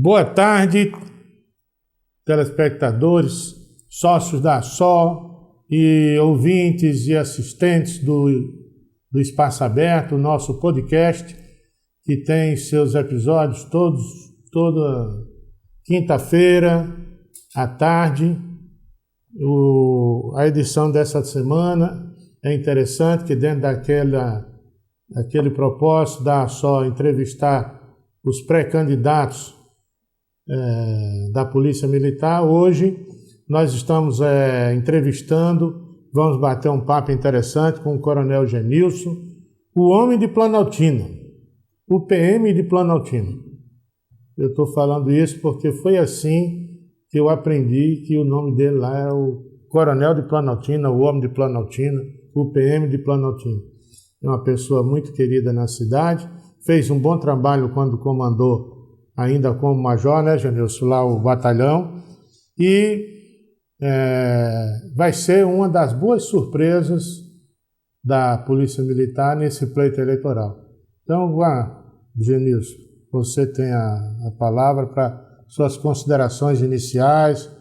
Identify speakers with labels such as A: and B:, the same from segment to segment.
A: Boa tarde, telespectadores, sócios da SO e ouvintes e assistentes do Espaço Aberto, nosso podcast, que tem seus episódios toda quinta-feira à tarde. A edição dessa semana é interessante, que dentro daquele propósito da SO entrevistar os pré-candidatos da Polícia Militar. Hoje nós estamos entrevistando, vamos bater um papo interessante com o Coronel Genilson, o homem de Planaltina, o PM de Planaltina. Eu estou falando isso porque foi assim que eu aprendi que o nome dele lá é o Coronel de Planaltina, o homem de Planaltina, o PM de Planaltina. É uma pessoa muito querida na cidade, fez um bom trabalho quando comandou, ainda como major, né, Genilson, lá o batalhão, e vai ser uma das boas surpresas da Polícia Militar nesse pleito eleitoral. Então, Genilson, você tem a palavra para suas considerações iniciais,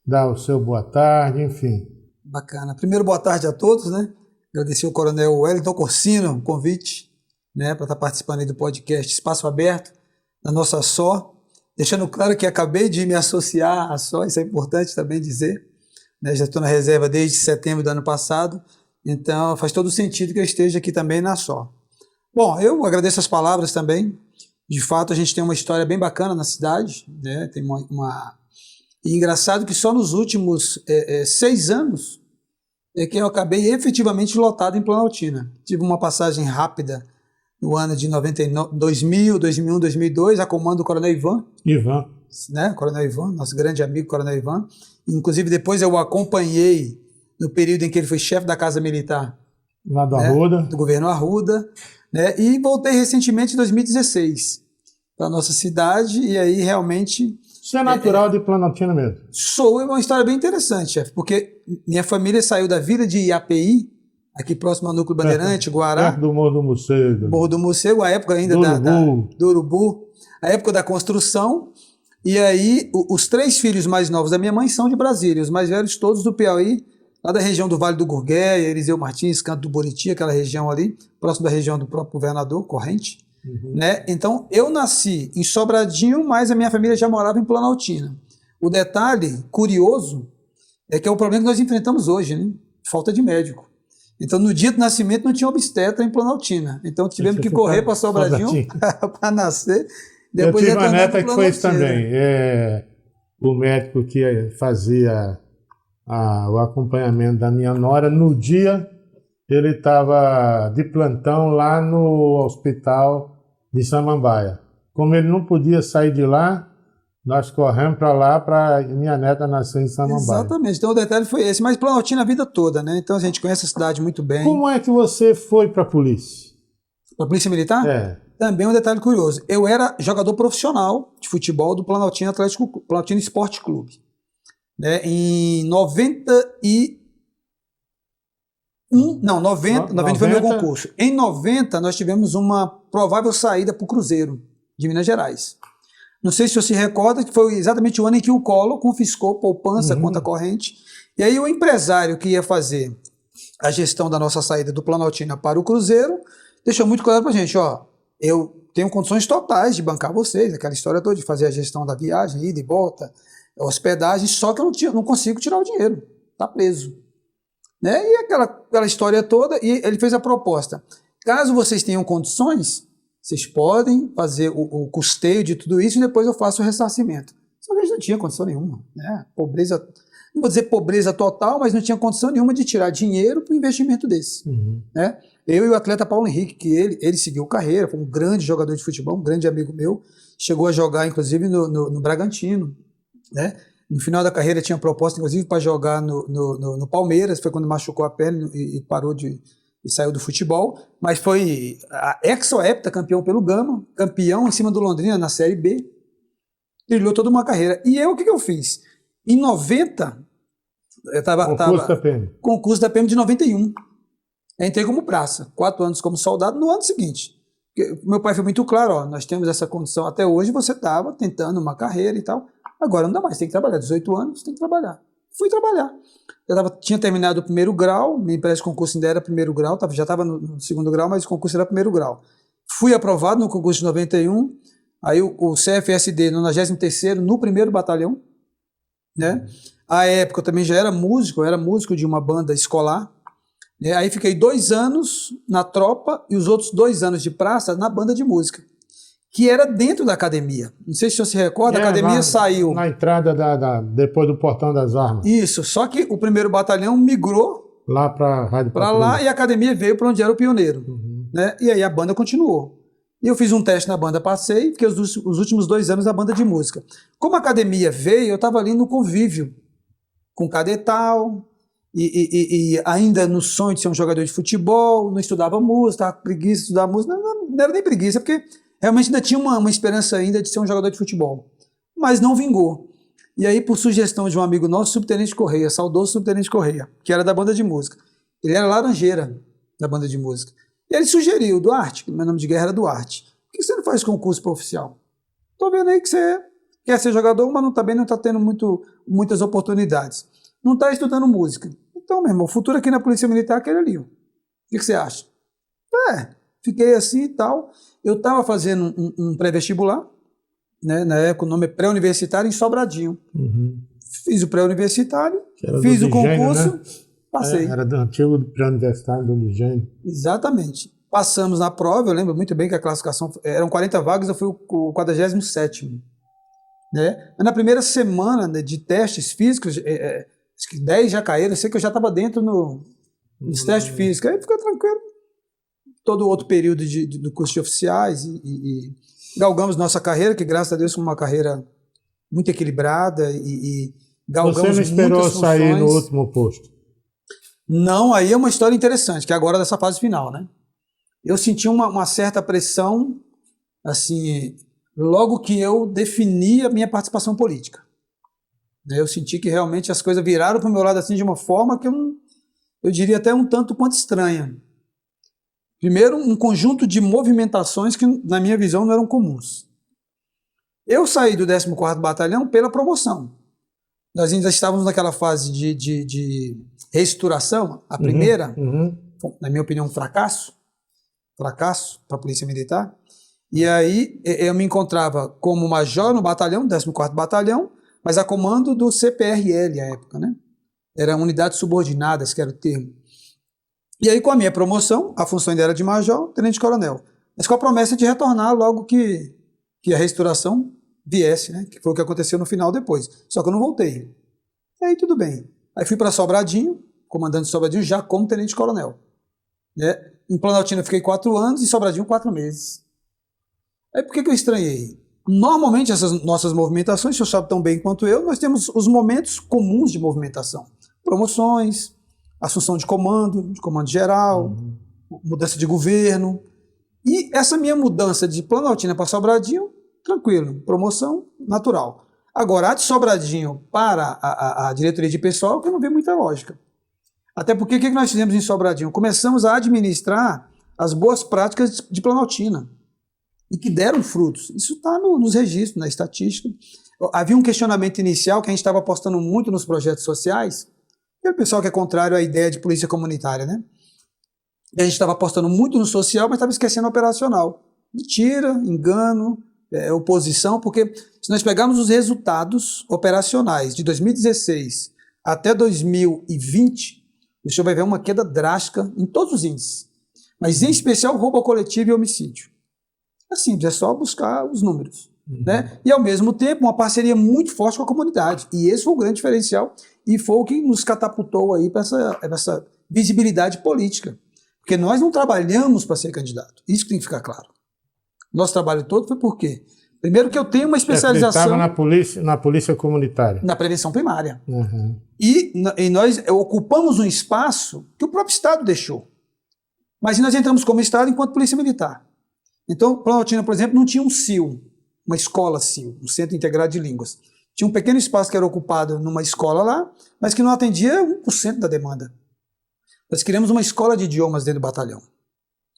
A: dar o seu boa tarde, enfim.
B: Bacana. Primeiro, boa tarde a todos, né? Agradecer ao Coronel Wellington Corsino o convite, né, para estar participando aí do podcast Espaço Aberto, da nossa SO, deixando claro que acabei de me associar à SO, isso é importante também dizer, né? Já estou na reserva desde setembro do ano passado, então faz todo sentido que eu esteja aqui também na SO. Bom, eu agradeço as palavras também. De fato, a gente tem uma história bem bacana na cidade, né? Tem E engraçado que só nos últimos 6 anos é que eu acabei efetivamente lotado em Planaltina. Tive uma passagem rápida no ano de 2000, 2001, 2002, a comando do Coronel Ivan, né? Coronel Ivan, nosso grande amigo Coronel Ivan. Inclusive, depois eu o acompanhei no período em que ele foi chefe da Casa Militar.
A: Lá do
B: né?
A: Arruda.
B: Do governo Arruda. Né? E voltei recentemente em 2016 para a nossa cidade, e aí realmente...
A: Você é natural de Planaltina mesmo?
B: Sou. É uma história bem interessante, chefe, porque minha família saiu da vila de Iapi, aqui próximo ao Núcleo Bandeirante, Guará.
A: Perto do Morro do Morcego.
B: Morro do Morcego, a época ainda do Urubu, a época da construção. E aí, os 3 filhos mais novos da minha mãe são de Brasília, os mais velhos todos do Piauí, lá da região do Vale do Gurgueia, Eliseu Martins, Canto do Buriti, aquela região ali, próximo da região do próprio governador, Corrente. Né? Então, eu nasci em Sobradinho, mas a minha família já morava em Planaltina. O detalhe curioso é que é o problema que nós enfrentamos hoje, né? Falta de médico. Então, no dia do nascimento, não tinha obstetra em Planaltina. Então, tivemos que correr para Sobradinho para nascer.
A: Depois eu tive uma neta que foi isso também. O médico que fazia o acompanhamento da minha nora, no dia, ele estava de plantão lá no hospital de Samambaia. Como ele não podia sair de lá, nós corremos para lá para minha neta nascer em Samambaia.
B: Exatamente, então o detalhe foi esse, mas Planaltina a vida toda, né? Então a gente conhece a cidade muito bem.
A: Como é que você foi para a polícia?
B: Para a Polícia Militar? Também um detalhe curioso. Eu era jogador profissional de futebol do Planaltina Esporte Clube. Né? Em 90 foi meu concurso. Em 90, nós tivemos uma provável saída para o Cruzeiro, de Minas Gerais. Não sei se você se recorda que foi exatamente o ano em que o Collor confiscou poupança, conta corrente. E aí o empresário que ia fazer a gestão da nossa saída do Planaltina para o Cruzeiro deixou muito claro para a gente, eu tenho condições totais de bancar vocês, aquela história toda de fazer a gestão da viagem, ida e volta, hospedagem, só que eu não consigo tirar o dinheiro, está preso. Né? E aquela história toda, e ele fez a proposta. Caso vocês tenham condições, vocês podem fazer o custeio de tudo isso e depois eu faço o ressarcimento. Só que eles não tinham condição nenhuma. Né? Pobreza, não vou dizer pobreza total, mas não tinha condição nenhuma de tirar dinheiro para um investimento desse. Né? Eu e o atleta Paulo Henrique, que ele seguiu carreira, foi um grande jogador de futebol, um grande amigo meu, chegou a jogar inclusive no Bragantino, né? No final da carreira tinha proposta, inclusive, para jogar no Palmeiras, foi quando machucou a perna e parou e saiu do futebol, mas foi a ex-hepta campeão pelo Gama, campeão em cima do Londrina na Série B, trilhou toda uma carreira. E eu, o que eu fiz? Em 90, eu estava... Concurso da PM de 91. Eu entrei como praça, 4 anos como soldado, no ano seguinte. Meu pai foi muito claro, ó, nós temos essa condição até hoje, você estava tentando uma carreira e tal, agora não dá mais, tem que trabalhar, 18 anos, tem que trabalhar. Fui trabalhar. Tinha terminado o primeiro grau, me parece que o concurso ainda era primeiro grau, já estava no segundo grau, mas o concurso era primeiro grau. Fui aprovado no concurso de 91, aí o CFSD no 93º, no primeiro batalhão, né? À época eu também já era músico de uma banda escolar, né? Aí fiquei 2 anos na tropa e os outros 2 anos de praça na banda de música, que era dentro da academia. Não sei se o senhor se recorda, a academia saiu...
A: Na entrada, depois do Portão das Armas.
B: Isso, só que o primeiro batalhão migrou
A: lá para a Rádio
B: para lá e a academia veio para onde era o Pioneiro. Né? E aí a banda continuou. E eu fiz um teste na banda, passei, fiquei os últimos 2 anos na banda de música. Como a academia veio, eu estava ali no convívio com cadetal, e ainda no sonho de ser um jogador de futebol, não estudava música, estava com preguiça de estudar música, não era nem preguiça, porque realmente ainda tinha uma esperança ainda de ser um jogador de futebol. Mas não vingou. E aí, por sugestão de um amigo nosso, Subtenente Correia, saudoso Subtenente Correia, que era da banda de música. Ele era laranjeira da banda de música. E ele sugeriu, Duarte, que meu nome de guerra era Duarte, por que você não faz concurso para oficial? Tô vendo aí que você quer ser jogador, mas não está tendo muitas oportunidades. Não está estudando música. Então, meu irmão, o futuro aqui na Polícia Militar é aquele ali. O que você acha? Fiquei assim e tal. Eu estava fazendo um pré-vestibular, né? Na época o nome é pré-universitário em Sobradinho. Fiz o pré-universitário, fiz o concurso, né? Passei.
A: Era do antigo pré-universitário do Ligênio.
B: Exatamente. Passamos na prova, eu lembro muito bem que a classificação eram 40 vagas, eu fui o 47º. Né? Mas na primeira semana, né, de testes físicos, acho que 10 já caíram, eu sei que eu já estava dentro nos testes físicos, aí ficou tranquilo. Todo o outro período do curso de oficiais e galgamos nossa carreira, que graças a Deus foi uma carreira muito equilibrada e galgamos muitas funções. Você não esperou
A: sair no último posto?
B: Não, aí é uma história interessante, que é agora dessa fase final, né? Eu senti uma certa pressão, assim, logo que eu defini a minha participação política. Eu senti que realmente as coisas viraram para o meu lado assim de uma forma que eu diria até um tanto quanto estranha. Primeiro, um conjunto de movimentações que, na minha visão, não eram comuns. Eu saí do 14º Batalhão pela promoção. Nós ainda estávamos naquela fase de reestruturação, a primeira, na minha opinião, um fracasso para a Polícia Militar. E aí eu me encontrava como major no batalhão, 14º Batalhão, mas a comando do CPRL à época, né? Era unidades subordinadas, que era o termo. E aí, com a minha promoção, a função ainda era de major, tenente-coronel, mas com a promessa de retornar logo que a reestruturação viesse, né? Que foi o que aconteceu no final depois. Só que eu não voltei. E aí, tudo bem. Aí fui para Sobradinho, comandante de Sobradinho, já como tenente-coronel. Né? Em Planaltina eu fiquei 4 anos e Sobradinho 4 meses. Aí por que eu estranhei? Normalmente essas nossas movimentações, o senhor sabe tão bem quanto eu, nós temos os momentos comuns de movimentação. Promoções, assunção de comando geral, mudança de governo. E essa minha mudança de Planaltina para Sobradinho, tranquilo, promoção natural. Agora, a de Sobradinho para a diretoria de pessoal, que eu não vi muita lógica. Até porque o que nós fizemos em Sobradinho? Começamos a administrar as boas práticas de Planaltina e que deram frutos. Isso está nos registros, na estatística. Havia um questionamento inicial que a gente estava apostando muito nos projetos sociais, e o pessoal que é contrário à ideia de polícia comunitária, né? E a gente estava apostando muito no social, mas estava esquecendo o operacional. Mentira, engano, oposição, porque se nós pegarmos os resultados operacionais de 2016 até 2020, o senhor vai ver uma queda drástica em todos os índices, mas em especial roubo coletivo e homicídio. É simples, é só buscar os números. Né? E ao mesmo tempo uma parceria muito forte com a comunidade, e esse foi o grande diferencial e foi o que nos catapultou aí para essa visibilidade política, porque nós não trabalhamos para ser candidato, isso que tem que ficar claro. Nosso trabalho todo foi por quê? Primeiro que eu tenho uma especialização...
A: Estava na polícia comunitária.
B: Na prevenção primária. E nós ocupamos um espaço que o próprio Estado deixou. Mas nós entramos como Estado enquanto polícia militar. Então, Planaltina, por exemplo, não tinha um CIL, uma escola CIL, um Centro Integrado de Línguas. Tinha um pequeno espaço que era ocupado numa escola lá, mas que não atendia 1% da demanda. Nós criamos uma escola de idiomas dentro do batalhão,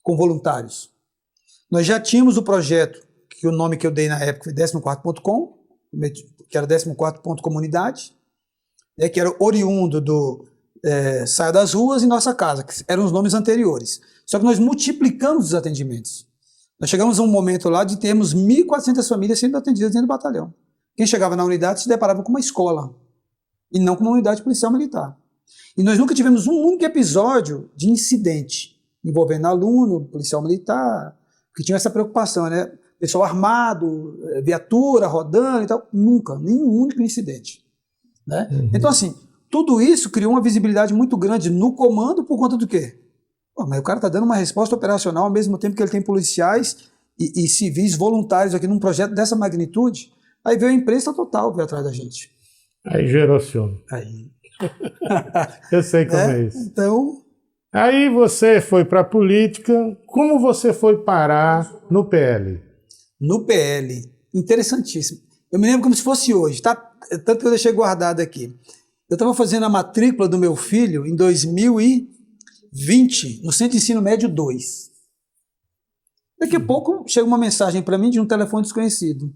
B: com voluntários. Nós já tínhamos o projeto, que o nome que eu dei na época foi 14.com, que era 14.comunidade, que era oriundo do Saia das Ruas e Nossa Casa, que eram os nomes anteriores. Só que nós multiplicamos os atendimentos. Nós chegamos a um momento lá de termos 1.400 famílias sendo atendidas dentro do batalhão. Quem chegava na unidade se deparava com uma escola, e não com uma unidade policial militar. E nós nunca tivemos um único episódio de incidente envolvendo aluno, policial militar, que tinha essa preocupação, né? Pessoal armado, viatura rodando e tal. Nunca, nenhum único incidente. Né? Uhum. Então, assim, tudo isso criou uma visibilidade muito grande no comando por conta do quê? Pô, mas o cara está dando uma resposta operacional ao mesmo tempo que ele tem policiais e civis voluntários aqui num projeto dessa magnitude. Aí veio a imprensa total veio atrás da gente.
A: Aí gerou ciúme.
B: Aí.
A: Eu sei como é isso.
B: Então...
A: Aí você foi para a política. Como você foi parar no PL?
B: No PL. Interessantíssimo. Eu me lembro como se fosse hoje, tá? Tanto que eu deixei guardado aqui. Eu estava fazendo a matrícula do meu filho em 2020, no Centro de Ensino Médio 2. Daqui a pouco chega uma mensagem para mim de um telefone desconhecido.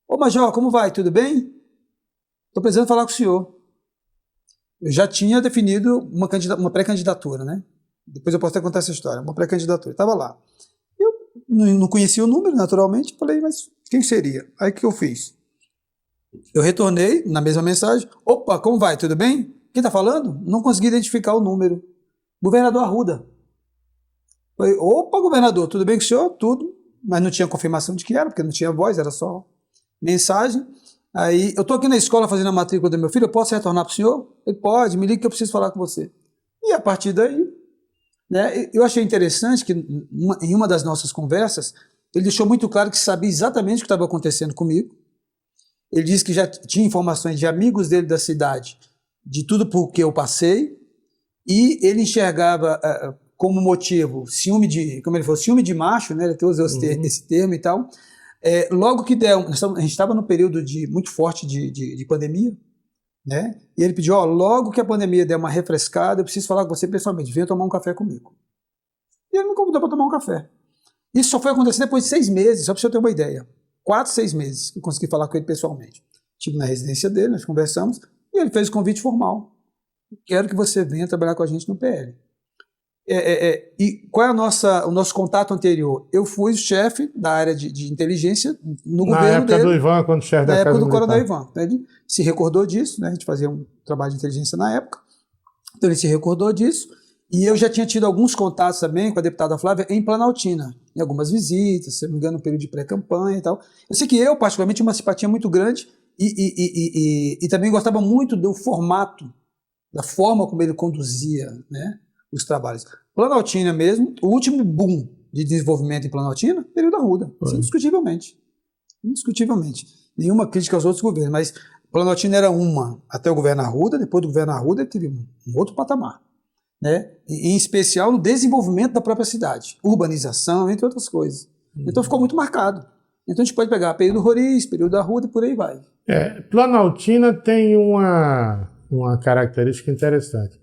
B: Ô Major, como vai? Tudo bem? Estou precisando falar com o senhor. Eu já tinha definido uma pré-candidatura, né? Depois eu posso até contar essa história. Uma pré-candidatura. Estava lá. Eu não conhecia o número, naturalmente. Falei, mas quem seria? Aí o que eu fiz? Eu retornei na mesma mensagem. Opa, como vai? Tudo bem? Quem está falando? Não consegui identificar o número. Governador Arruda. Falei, opa, governador, tudo bem com o senhor? Tudo. Mas não tinha confirmação de que era, porque não tinha voz, era só mensagem. Aí, eu estou aqui na escola fazendo a matrícula do meu filho, eu posso retornar para o senhor? Ele pode, me liga que eu preciso falar com você. E a partir daí, né, eu achei interessante que em uma das nossas conversas, ele deixou muito claro que sabia exatamente o que estava acontecendo comigo. Ele disse que já tinha informações de amigos dele da cidade, de tudo por que eu passei, e ele enxergava como motivo ciúme de, como ele falou, ciúme de macho, né, ele até usou esse termo e tal. Logo que deu, a gente estava num período muito forte de pandemia, né? E ele pediu, logo que a pandemia der uma refrescada, eu preciso falar com você pessoalmente, venha tomar um café comigo. E ele me convidou para tomar um café. Isso só foi acontecer depois de 6 meses, só para você ter uma ideia. 4, 6 meses que eu consegui falar com ele pessoalmente. Estive na residência dele, nós conversamos, e ele fez o convite formal. Quero que você venha trabalhar com a gente no PL. E qual é o nosso contato anterior? Eu fui chefe da área de inteligência no governo dele.
A: Na época do Ivan, quando chefe da Casa Militar.
B: Na época do Coronel Ivan. Ele se recordou disso, né? A gente fazia um trabalho de inteligência na época. Então ele se recordou disso. E eu já tinha tido alguns contatos também com a deputada Flávia em Planaltina, em algumas visitas, se não me engano, no período de pré-campanha e tal. Eu sei que eu, particularmente, tinha uma simpatia muito grande e também gostava muito do formato, da forma como ele conduzia, né, os trabalhos. Planaltina mesmo, o último boom de desenvolvimento em Planaltina, período Arruda, indiscutivelmente. Indiscutivelmente. Nenhuma crítica aos outros governos, mas Planaltina era uma até o governo Arruda, depois do governo Arruda ele teve um outro patamar. Né? Em especial no desenvolvimento da própria cidade, urbanização, entre outras coisas. Então ficou muito marcado. Então a gente pode pegar período Roriz, período Arruda e por aí vai.
A: Planaltina tem uma característica interessante.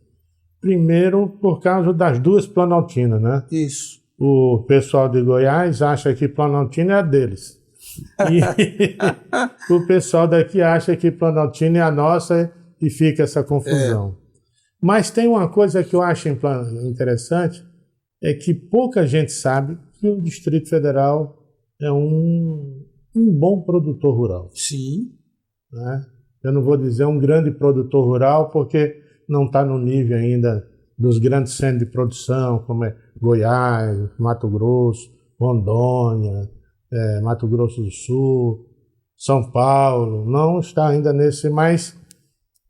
A: Primeiro, por causa das duas Planaltinas, né?
B: Isso.
A: O pessoal de Goiás acha que Planaltina é a deles. E o pessoal daqui acha que Planaltina é a nossa e fica essa confusão. Mas tem uma coisa que eu acho interessante, é que pouca gente sabe que o Distrito Federal é um bom produtor rural.
B: Sim.
A: Né? Eu não vou dizer um grande produtor rural, porque não está no nível ainda dos grandes centros de produção, como é Goiás, Mato Grosso, Rondônia, Mato Grosso do Sul, São Paulo, não está ainda nesse, mas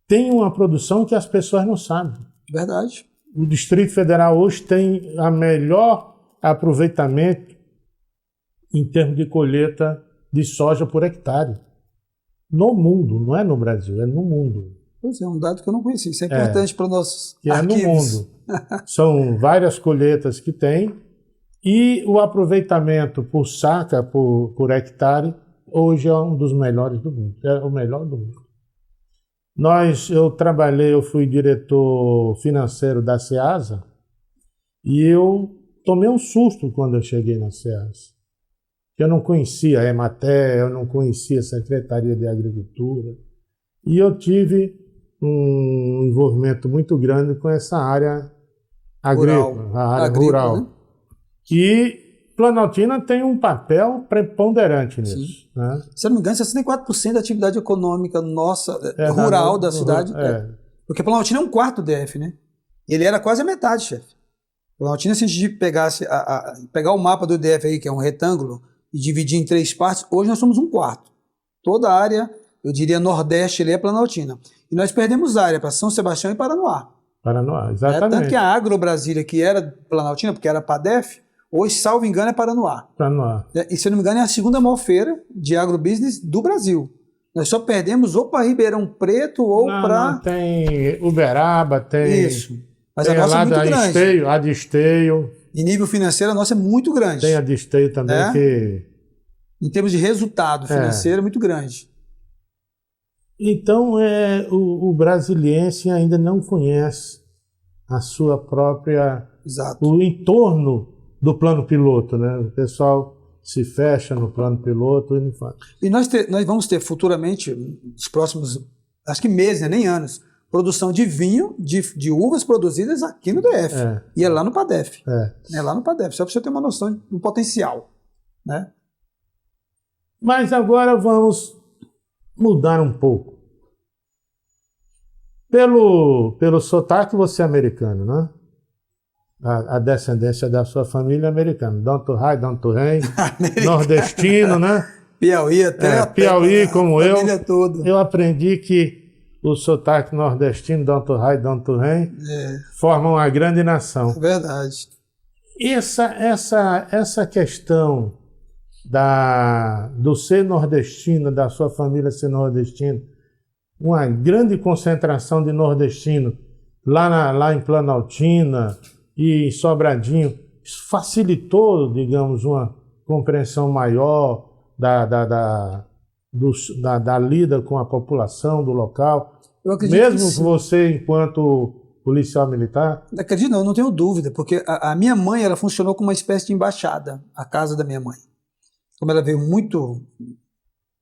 A: tem uma produção que as pessoas não sabem.
B: Verdade.
A: O Distrito Federal hoje tem a melhor aproveitamento em termos de colheita de soja por hectare. No mundo, não é no Brasil, é no mundo.
B: Pois é, um dado que eu não conhecia. Isso é importante para nossos
A: arquivos. É no mundo. São várias colheitas que tem e o aproveitamento por saca, por hectare, hoje é um dos melhores do mundo. É o melhor do mundo. Eu fui diretor financeiro da Ceasa e eu tomei um susto quando eu cheguei na Ceasa. Eu não conhecia a Emater, eu não conhecia a Secretaria de Agricultura. E eu tive um envolvimento muito grande com essa área agrícola, a área rural. Né? E Planaltina tem um papel preponderante nisso. Né?
B: Se eu não me engano, 64% da atividade econômica nossa, rural da cidade. Porque Planaltina é um quarto DF, né? Ele era quase a metade, chefe. Planaltina, se a gente pegasse pegar o mapa do DF aí, que é um retângulo, e dividir em 3 partes, hoje nós somos um quarto. Toda a área, eu diria nordeste, ele é Planaltina. E nós perdemos área para São Sebastião e Paranoá.
A: Paranoá, exatamente.
B: Tanto que a Agro Brasília, que era Planaltina, porque era PADEF, hoje, salvo engano, é Paranoá.
A: Paranoá.
B: E, se eu não me engano, é a segunda maior feira de agrobusiness do Brasil. Nós só perdemos ou para Ribeirão Preto ou para...
A: Tem Uberaba, tem...
B: Isso. Mas a nossa é muito grande.
A: A de Esteio.
B: Em nível financeiro, a nossa é muito grande.
A: Tem a de Esteio também, que...
B: Em termos de resultado financeiro, é muito grande.
A: Então, o brasiliense ainda não conhece a sua própria...
B: Exato.
A: O entorno do plano piloto, né? O pessoal se fecha no plano piloto e não faz.
B: E nós vamos ter futuramente, nos próximos, acho que meses, né? Nem anos, produção de vinho, de uvas produzidas aqui no DF. E é lá no PADEF. É lá no PADEF, só para você ter uma noção do potencial. Né?
A: Mas agora vamos mudar um pouco. Pelo sotaque, você é americano, né? A descendência da sua família é americana. Dom Turrai, Dom Turrem, nordestino, né?
B: Piauí até.
A: Piauí, como eu.
B: Toda.
A: Eu aprendi que o sotaque nordestino, Dom Turrai, Dom Turrem, formam uma grande nação.
B: Verdade.
A: Essa questão do ser nordestino, da sua família ser nordestina, uma grande concentração de nordestino lá em Planaltina e em Sobradinho, isso facilitou, digamos, uma compreensão maior da lida com a população do local, mesmo que você, enquanto policial militar?
B: Acredito, não tenho dúvida, porque a minha mãe, ela funcionou como uma espécie de embaixada, a casa da minha mãe. Como ela veio muito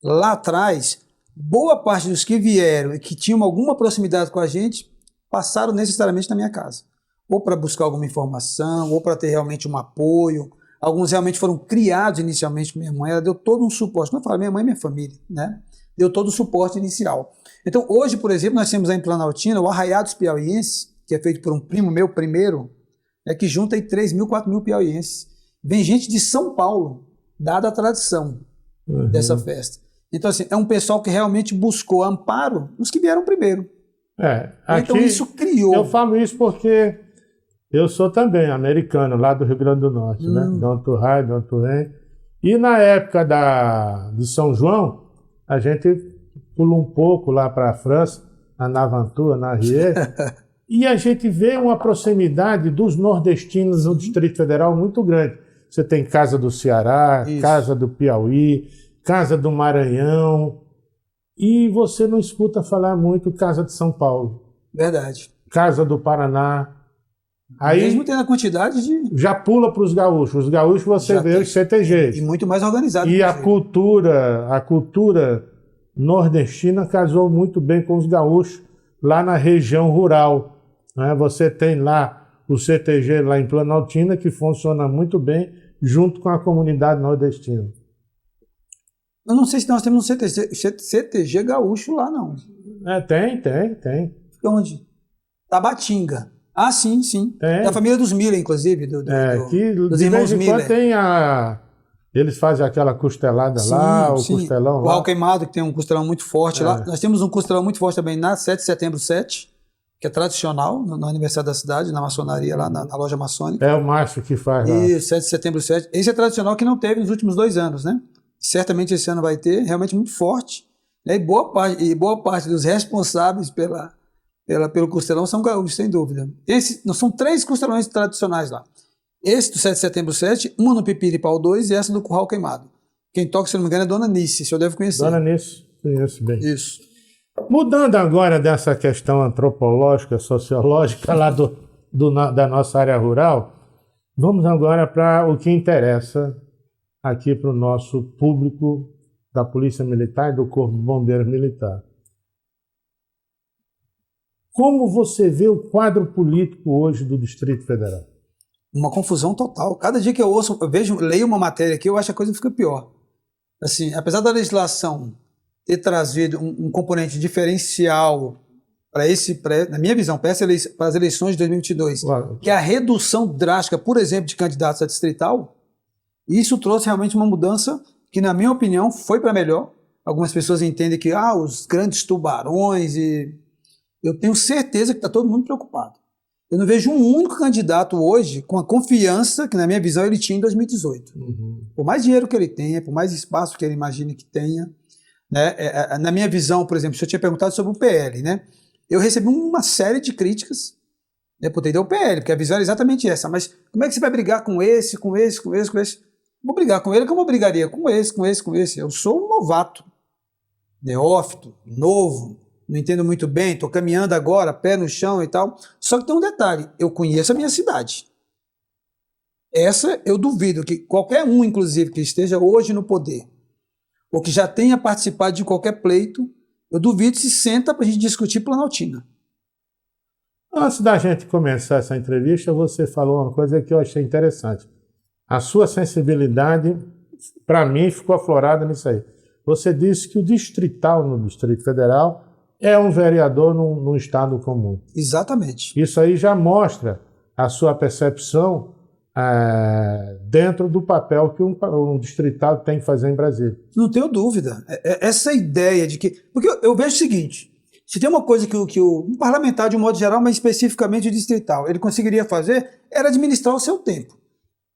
B: lá atrás, boa parte dos que vieram e que tinham alguma proximidade com a gente, passaram necessariamente na minha casa. Ou para buscar alguma informação, ou para ter realmente um apoio. Alguns realmente foram criados inicialmente com minha mãe, ela deu todo um suporte. Não falo minha mãe e minha família, né? Deu todo o suporte inicial. Então, hoje, por exemplo, nós temos aí em Planaltina o Arraiá dos Piauienses, que é feito por um primo meu primeiro, que junta aí 3.000, 4.000 piauienses. Vem gente de São Paulo, dada a tradição dessa festa. Então, assim, é um pessoal que realmente buscou amparo nos que vieram primeiro.
A: Aqui,
B: então, isso criou...
A: Eu falo isso porque eu sou também americano, lá do Rio Grande do Norte, né? Dom Turrai, Dom Turrem. E na época de São João, a gente pulou um pouco lá para a França, a Navantua, na Rie, e a gente vê uma proximidade dos nordestinos no Distrito Federal muito grande. Você tem Casa do Ceará, Casa do Piauí, Casa do Maranhão, e você não escuta falar muito Casa de São Paulo.
B: Verdade.
A: Casa do Paraná. Aí,
B: mesmo tendo a quantidade de...
A: Já pula para os gaúchos. Os gaúchos você vê os CTGs.
B: E muito mais organizado.
A: E a cultura nordestina casou muito bem com os gaúchos lá na região rural. Né? Você tem lá o CTG lá em Planaltina, que funciona muito bem junto com a comunidade nordestina.
B: Eu não sei se nós temos um CTG gaúcho lá, não.
A: Tem.
B: Onde? Tabatinga. Ah, sim. Tem. Da família dos Miller, inclusive. Dos irmãos Miller.
A: Eles fazem aquela costelada lá, costelão lá.
B: O Raul Queimado, que tem um costelão muito forte lá. Nós temos um costelão muito forte também na 7 de setembro 7, que é tradicional, no aniversário da cidade, na maçonaria, lá na loja maçônica.
A: É o Márcio que faz lá.
B: Isso, 7 de setembro 7. Esse é tradicional que não teve nos últimos 2 anos, né? Certamente esse ano vai ter, realmente muito forte. Né? E boa parte dos responsáveis pelo costelão são gaúchos, sem dúvida. São 3 costelões tradicionais lá. Esse do 7 de setembro 7, uma no Pipiripau 2 e essa do Curral Queimado. Quem toca, se não me engano, é Dona Nice, o senhor deve conhecer.
A: Dona Nice, conheço bem.
B: Isso.
A: Mudando agora dessa questão antropológica, sociológica lá da nossa área rural, Vamos agora para o que interessa aqui para o nosso público da Polícia Militar e do Corpo de Bombeiros Militar. Como você vê o quadro político hoje do Distrito Federal?
B: Uma confusão total. Cada dia que eu ouço, leio uma matéria aqui, eu acho que a coisa fica pior. Assim, apesar da legislação ter trazido um componente diferencial na minha visão, para as eleições de 2022, claro, que é a redução drástica, por exemplo, de candidatos a distrital, isso trouxe realmente uma mudança que, na minha opinião, foi para melhor. Algumas pessoas entendem que os grandes tubarões, e eu tenho certeza que está todo mundo preocupado. Eu não vejo um único candidato hoje com a confiança que, na minha visão, ele tinha em 2018. Por mais dinheiro que ele tenha, por mais espaço que ele imagine que tenha, né? Na minha visão, por exemplo, se eu tinha perguntado sobre o PL, né? Eu recebi uma série de críticas, né, por ter ido ao PL, porque a visão era exatamente essa. Mas como é que você vai brigar com esse, com esse, com esse, com esse? Vou brigar com ele como eu brigaria com esse, com esse, com esse. Eu sou um novato, neófito, novo, não entendo muito bem, estou caminhando agora, pé no chão e tal. Só que tem um detalhe, eu conheço a minha cidade. Essa eu duvido que qualquer um, inclusive, que esteja hoje no poder, ou que já tenha participado de qualquer pleito, eu duvido se senta para a gente discutir Planaltina.
A: Antes da gente começar essa entrevista, você falou uma coisa que eu achei interessante. A sua sensibilidade, para mim, ficou aflorada nisso aí. Você disse que o distrital no Distrito Federal é um vereador num estado comum.
B: Exatamente.
A: Isso aí já mostra a sua percepção dentro do papel que um distrital tem que fazer em Brasília.
B: Não tenho dúvida. Essa ideia de que... Porque eu vejo o seguinte, se tem uma coisa que um parlamentar, de um modo geral, mas especificamente o distrital, ele conseguiria fazer, era administrar o seu tempo.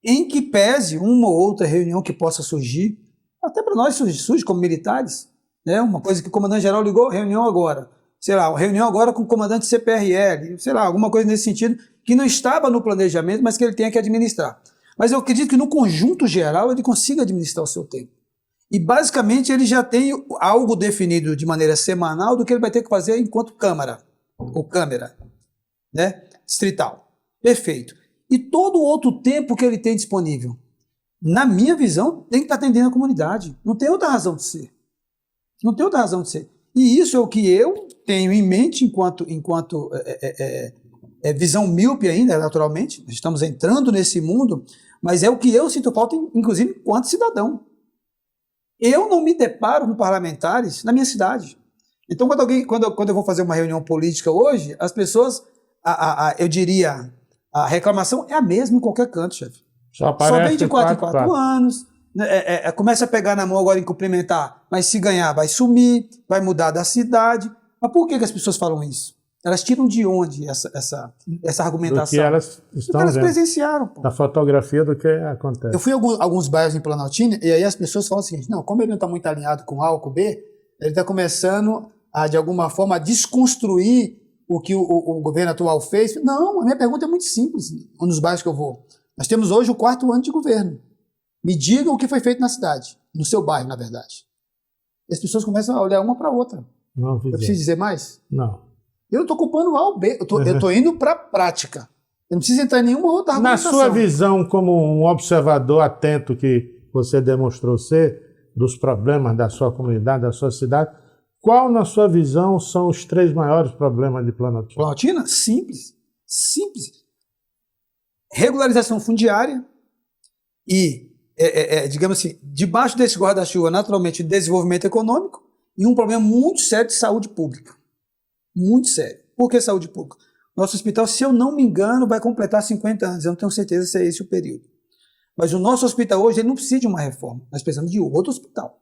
B: Em que pese uma ou outra reunião que possa surgir, até para nós surge como militares, né? Uma coisa que o comandante-geral ligou, reunião agora. Sei lá, reunião agora com o comandante CPRL, sei lá, alguma coisa nesse sentido, que não estava no planejamento, mas que ele tenha que administrar. Mas eu acredito que no conjunto geral ele consiga administrar o seu tempo. E basicamente ele já tem algo definido de maneira semanal do que ele vai ter que fazer enquanto Câmara, ou Câmara, né? Distrital. Perfeito. E todo o outro tempo que ele tem disponível, na minha visão, tem que estar atendendo a comunidade. Não tem outra razão de ser. Não tem outra razão de ser. E isso é o que eu tenho em mente enquanto visão míope ainda, naturalmente. Estamos entrando nesse mundo, mas é o que eu sinto falta, inclusive, enquanto cidadão. Eu não me deparo com parlamentares na minha cidade. Então, quando eu vou fazer uma reunião política hoje, as pessoas, eu diria, a reclamação é a mesma em qualquer canto, chefe. Só vem de 4 em 4 anos, começa a pegar na mão agora em cumprimentar, mas se ganhar vai sumir, vai mudar da cidade. Mas por que as pessoas falam isso? Elas tiram de onde essa argumentação?
A: Do que elas estão
B: elas presenciaram. Pô.
A: Da fotografia do que acontece.
B: Eu fui a alguns bairros em Planaltina e aí as pessoas falam o seguinte, não, como ele não está muito alinhado com A ou com B, ele está começando a, de alguma forma, a desconstruir o que o governo atual fez. Não, a minha pergunta é muito simples, nos bairros que eu vou. Nós temos hoje o 4º ano de governo. Me diga o que foi feito na cidade, no seu bairro, na verdade. E as pessoas começam a olhar uma para a outra.
A: Não,
B: eu preciso dizer mais?
A: Não.
B: Eu não estou culpando A ou B, eu estou indo para a prática. Eu não preciso entrar em nenhuma outra argumentação.
A: Na sua visão, como um observador atento que você demonstrou ser, dos problemas da sua comunidade, da sua cidade, qual, na sua visão, são os 3 maiores problemas de Planaltina?
B: Planaltina? Simples. Simples. Regularização fundiária e, digamos assim, debaixo desse guarda-chuva, naturalmente, desenvolvimento econômico e um problema muito sério de saúde pública. Muito sério. Por que saúde pública? Nosso hospital, se eu não me engano, vai completar 50 anos. Eu não tenho certeza se é esse o período. Mas o nosso hospital hoje ele não precisa de uma reforma. Nós precisamos de outro hospital.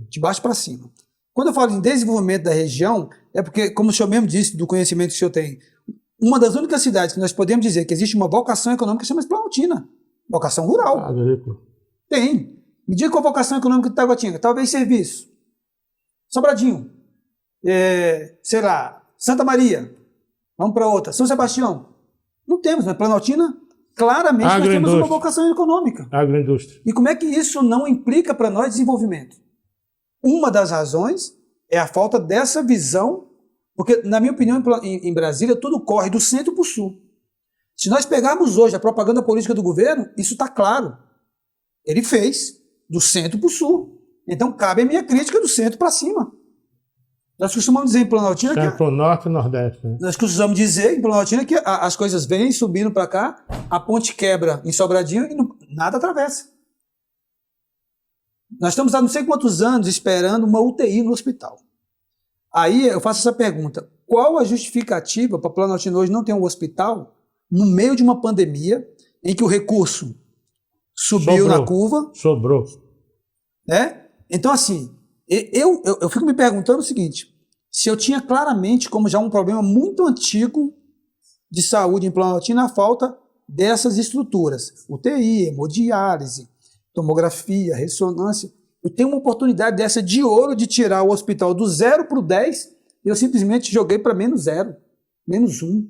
B: De baixo para cima. Quando eu falo em desenvolvimento da região, é porque, como o senhor mesmo disse, do conhecimento que o senhor tem, uma das únicas cidades que nós podemos dizer que existe uma vocação econômica chama-se Planaltina. Vocação rural.
A: Agrícola.
B: Tem. Me diga qual a vocação econômica de Taguatinga. Talvez serviço. Sobradinho. Sei lá, Santa Maria. Vamos para outra. São Sebastião. Não temos, mas Planaltina, claramente, nós temos uma vocação econômica.
A: Agroindústria.
B: E como é que isso não implica para nós desenvolvimento? Uma das razões é a falta dessa visão, porque, na minha opinião, em Brasília, tudo corre do centro para o sul. Se nós pegarmos hoje a propaganda política do governo, isso está claro. Ele fez do centro para o sul. Então, cabe a minha crítica do centro para cima. Nós costumamos dizer em Planaltina que...
A: Centro-Norte e Nordeste. Né?
B: Nós costumamos dizer em Planaltina que as coisas vêm subindo para cá, a ponte quebra em Sobradinho e nada atravessa. Nós estamos há não sei quantos anos esperando uma UTI no hospital. Aí eu faço essa pergunta. Qual a justificativa para Planaltina hoje não ter um hospital no meio de uma pandemia em que o recurso subiu na curva?
A: Sobrou.
B: Né? Então, assim, eu fico me perguntando o seguinte, se eu tinha claramente como já um problema muito antigo de saúde em Planaltina, a falta dessas estruturas, UTI, hemodiálise, tomografia, ressonância, eu tenho uma oportunidade dessa de ouro de tirar o hospital do 0 para o 10 e eu simplesmente joguei para -0, -1.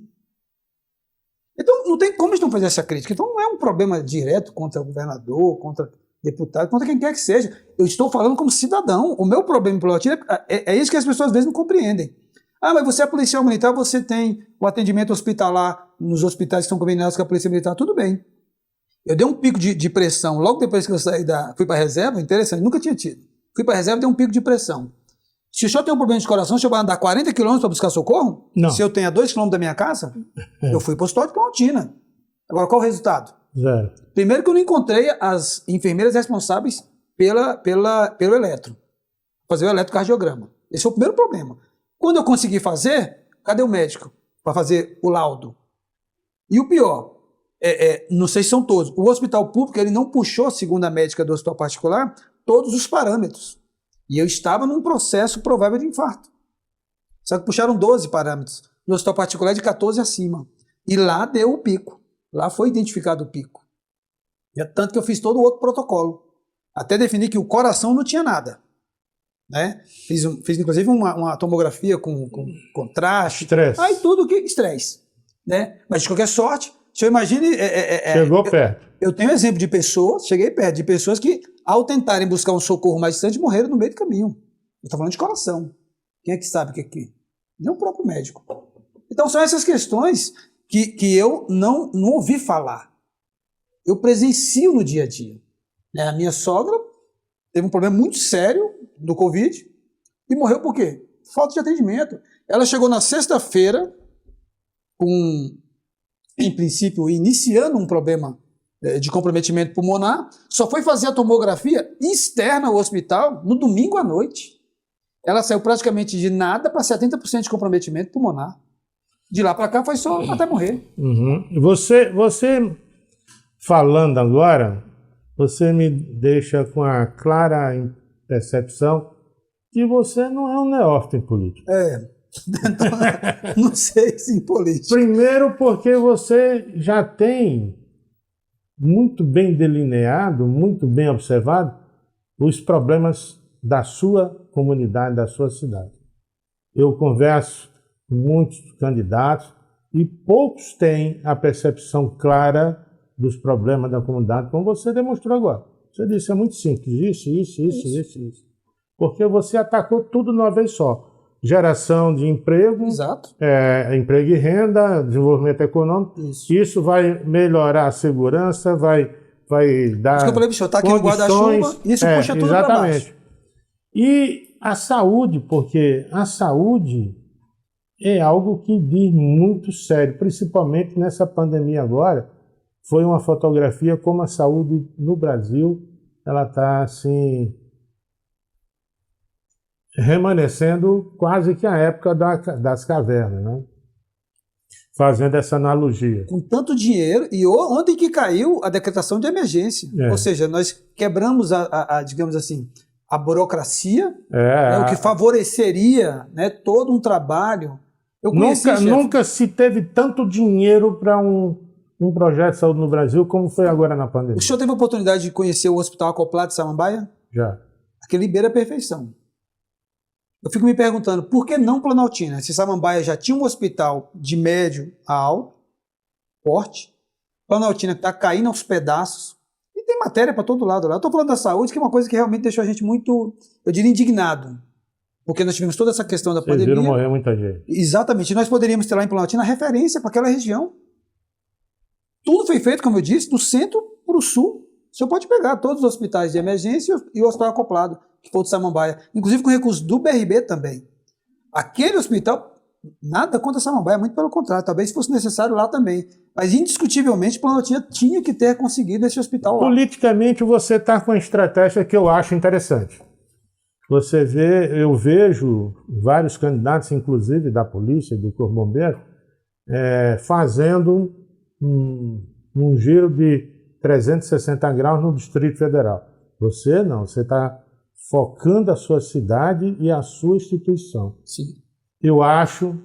B: Então, não tem como eles não fazer essa crítica. Então, não é um problema direto contra o governador, contra deputado, contra quem quer que seja. Eu estou falando como cidadão. O meu problema em Planaltina é isso que as pessoas às vezes não compreendem. Ah, mas você é policial militar, você tem o atendimento hospitalar nos hospitais que estão conveniados com a polícia militar, tudo bem. Eu dei um pico de pressão logo depois que eu fui para a reserva, interessante, nunca tinha tido. Fui para a reserva e dei um pico de pressão. Se o senhor tem um problema de coração, o senhor vai andar 40 quilômetros para buscar socorro?
A: Não.
B: Se eu tenho a 2 quilômetros da minha casa, eu fui para o hospital de Planaltina. Agora, qual o resultado?
A: 0.
B: Primeiro que eu não encontrei as enfermeiras responsáveis pelo eletro. Fazer o eletrocardiograma. Esse foi o primeiro problema. Quando eu consegui fazer, cadê o médico para fazer o laudo? E o pior, não sei se são todos, o hospital público ele não puxou, segundo a médica do hospital particular, todos os parâmetros. E eu estava num processo provável de infarto. Só que puxaram 12 parâmetros. No hospital particular de 14 acima. E lá deu o pico. Lá foi identificado o pico. E é tanto que eu fiz todo o outro protocolo. Até definir que o coração não tinha nada. Né? Fiz inclusive uma tomografia com contraste.
A: Estresse.
B: Aí tudo que... Estresse. Né? Mas de qualquer sorte, se eu imagine...
A: Chegou perto.
B: Eu tenho exemplo de pessoas, cheguei perto, de pessoas que, ao tentarem buscar um socorro mais distante, morreram no meio do caminho. Eu estou falando de coração. Quem é que sabe o que é que? Nem o próprio médico. Então são essas questões que eu não ouvi falar. Eu presencio no dia a dia. A minha sogra teve um problema muito sério do Covid e morreu por quê? Falta de atendimento. Ela chegou na sexta-feira em princípio, iniciando um problema de comprometimento pulmonar, só foi fazer a tomografia externa ao hospital no domingo à noite. Ela saiu praticamente de nada para 70% de comprometimento pulmonar. De lá para cá foi só até morrer.
A: Uhum. Você falando agora, você me deixa com a clara percepção que você não é um neófito em política.
B: Então, não sei se em política.
A: Primeiro porque você já tem muito bem delineado, muito bem observado os problemas da sua comunidade, da sua cidade. Eu converso com muitos candidatos e poucos têm a percepção clara dos problemas da comunidade, como você demonstrou agora. Você disse, é muito simples, isso. Porque você atacou tudo de uma vez só. Geração de emprego,
B: Exato.
A: Emprego e renda, desenvolvimento econômico. Isso vai melhorar a segurança, vai dar.
B: Acho que eu falei para o senhor, está aqui no guarda-chuva, isso puxa tudo para baixo.
A: E a saúde, porque a saúde é algo que diz muito sério, principalmente nessa pandemia agora. Foi uma fotografia como a saúde no Brasil, ela está assim, remanescendo quase que a época das cavernas, né? Fazendo essa analogia.
B: Com tanto dinheiro, e ontem que caiu a decretação de emergência. Ou seja, nós quebramos digamos assim, a burocracia, o que favoreceria, né, todo um trabalho.
A: Nunca se teve tanto dinheiro para um projeto de saúde no Brasil como foi agora na pandemia.
B: O senhor teve a oportunidade de conhecer o Hospital Acoplado de Samambaia?
A: Já.
B: Aquele beira a perfeição. Eu fico me perguntando, por que não Planaltina? Se Samambaia já tinha um hospital de médio a alto, porte, Planaltina está caindo aos pedaços, e tem matéria para todo lado lá. Eu estou falando da saúde, que é uma coisa que realmente deixou a gente muito, eu diria, indignado. Porque nós tivemos toda essa questão da pandemia.
A: Viram morrer muita gente.
B: Exatamente. E nós poderíamos ter lá em Planaltina referência para aquela região. tudo foi feito, como eu disse, do centro para o sul. O senhor pode pegar todos os hospitais de emergência e o hospital acoplado, que foi o de Samambaia, inclusive com recurso do BRB também. Aquele hospital, nada contra Samambaia, muito pelo contrário, talvez fosse necessário lá também. Mas, indiscutivelmente, Planaltina tinha que ter conseguido esse hospital lá.
A: Politicamente, você está com uma estratégia que eu acho interessante. Você vê, eu vejo vários candidatos, inclusive da polícia e do Corpo Bombeiro, fazendo um giro de 360 graus no Distrito Federal. Você não, você está focando a sua cidade e a sua instituição.
B: Sim.
A: Eu acho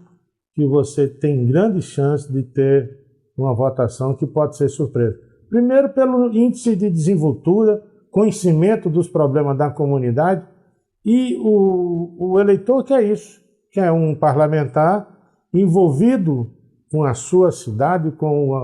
A: que você tem grande chance de ter uma votação que pode ser surpresa. Primeiro, pelo índice de desenvoltura, conhecimento dos problemas da comunidade, e o eleitor quer isso, quer um parlamentar envolvido com a sua cidade, com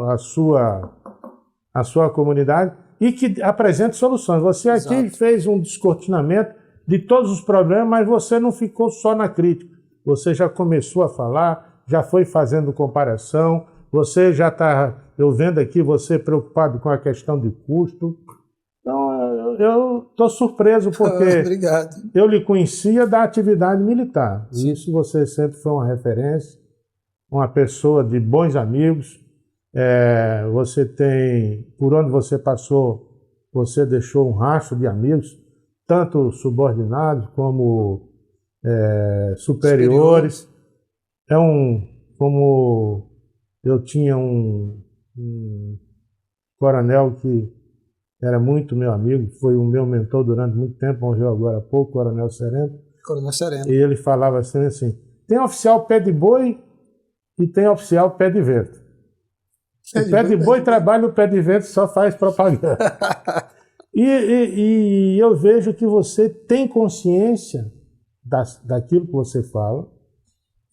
A: a sua comunidade, e que apresente soluções. Você aqui
B: Exato.
A: fez um descortinamento de todos os problemas, mas você não ficou só na crítica. Você já começou a falar, já foi fazendo comparação, você já está, eu vendo aqui, você preocupado com a questão de custo. Então, eu estou surpreso porque
B: Obrigado.
A: eu lhe conhecia da atividade militar. E isso você sempre foi uma referência, uma pessoa de bons amigos. Você tem, por onde você passou, você deixou um rastro de amigos, tanto subordinados como superiores. Como eu tinha um coronel que era muito meu amigo, foi o meu mentor durante muito tempo, morreu agora há pouco, Coronel Sereno.
B: Coronel Sereno.
A: E ele falava assim, tem oficial pé de boi e tem oficial pé de vento. O pé de boi trabalha, o pé de vento só faz propaganda. E eu vejo que você tem consciência daquilo que você fala,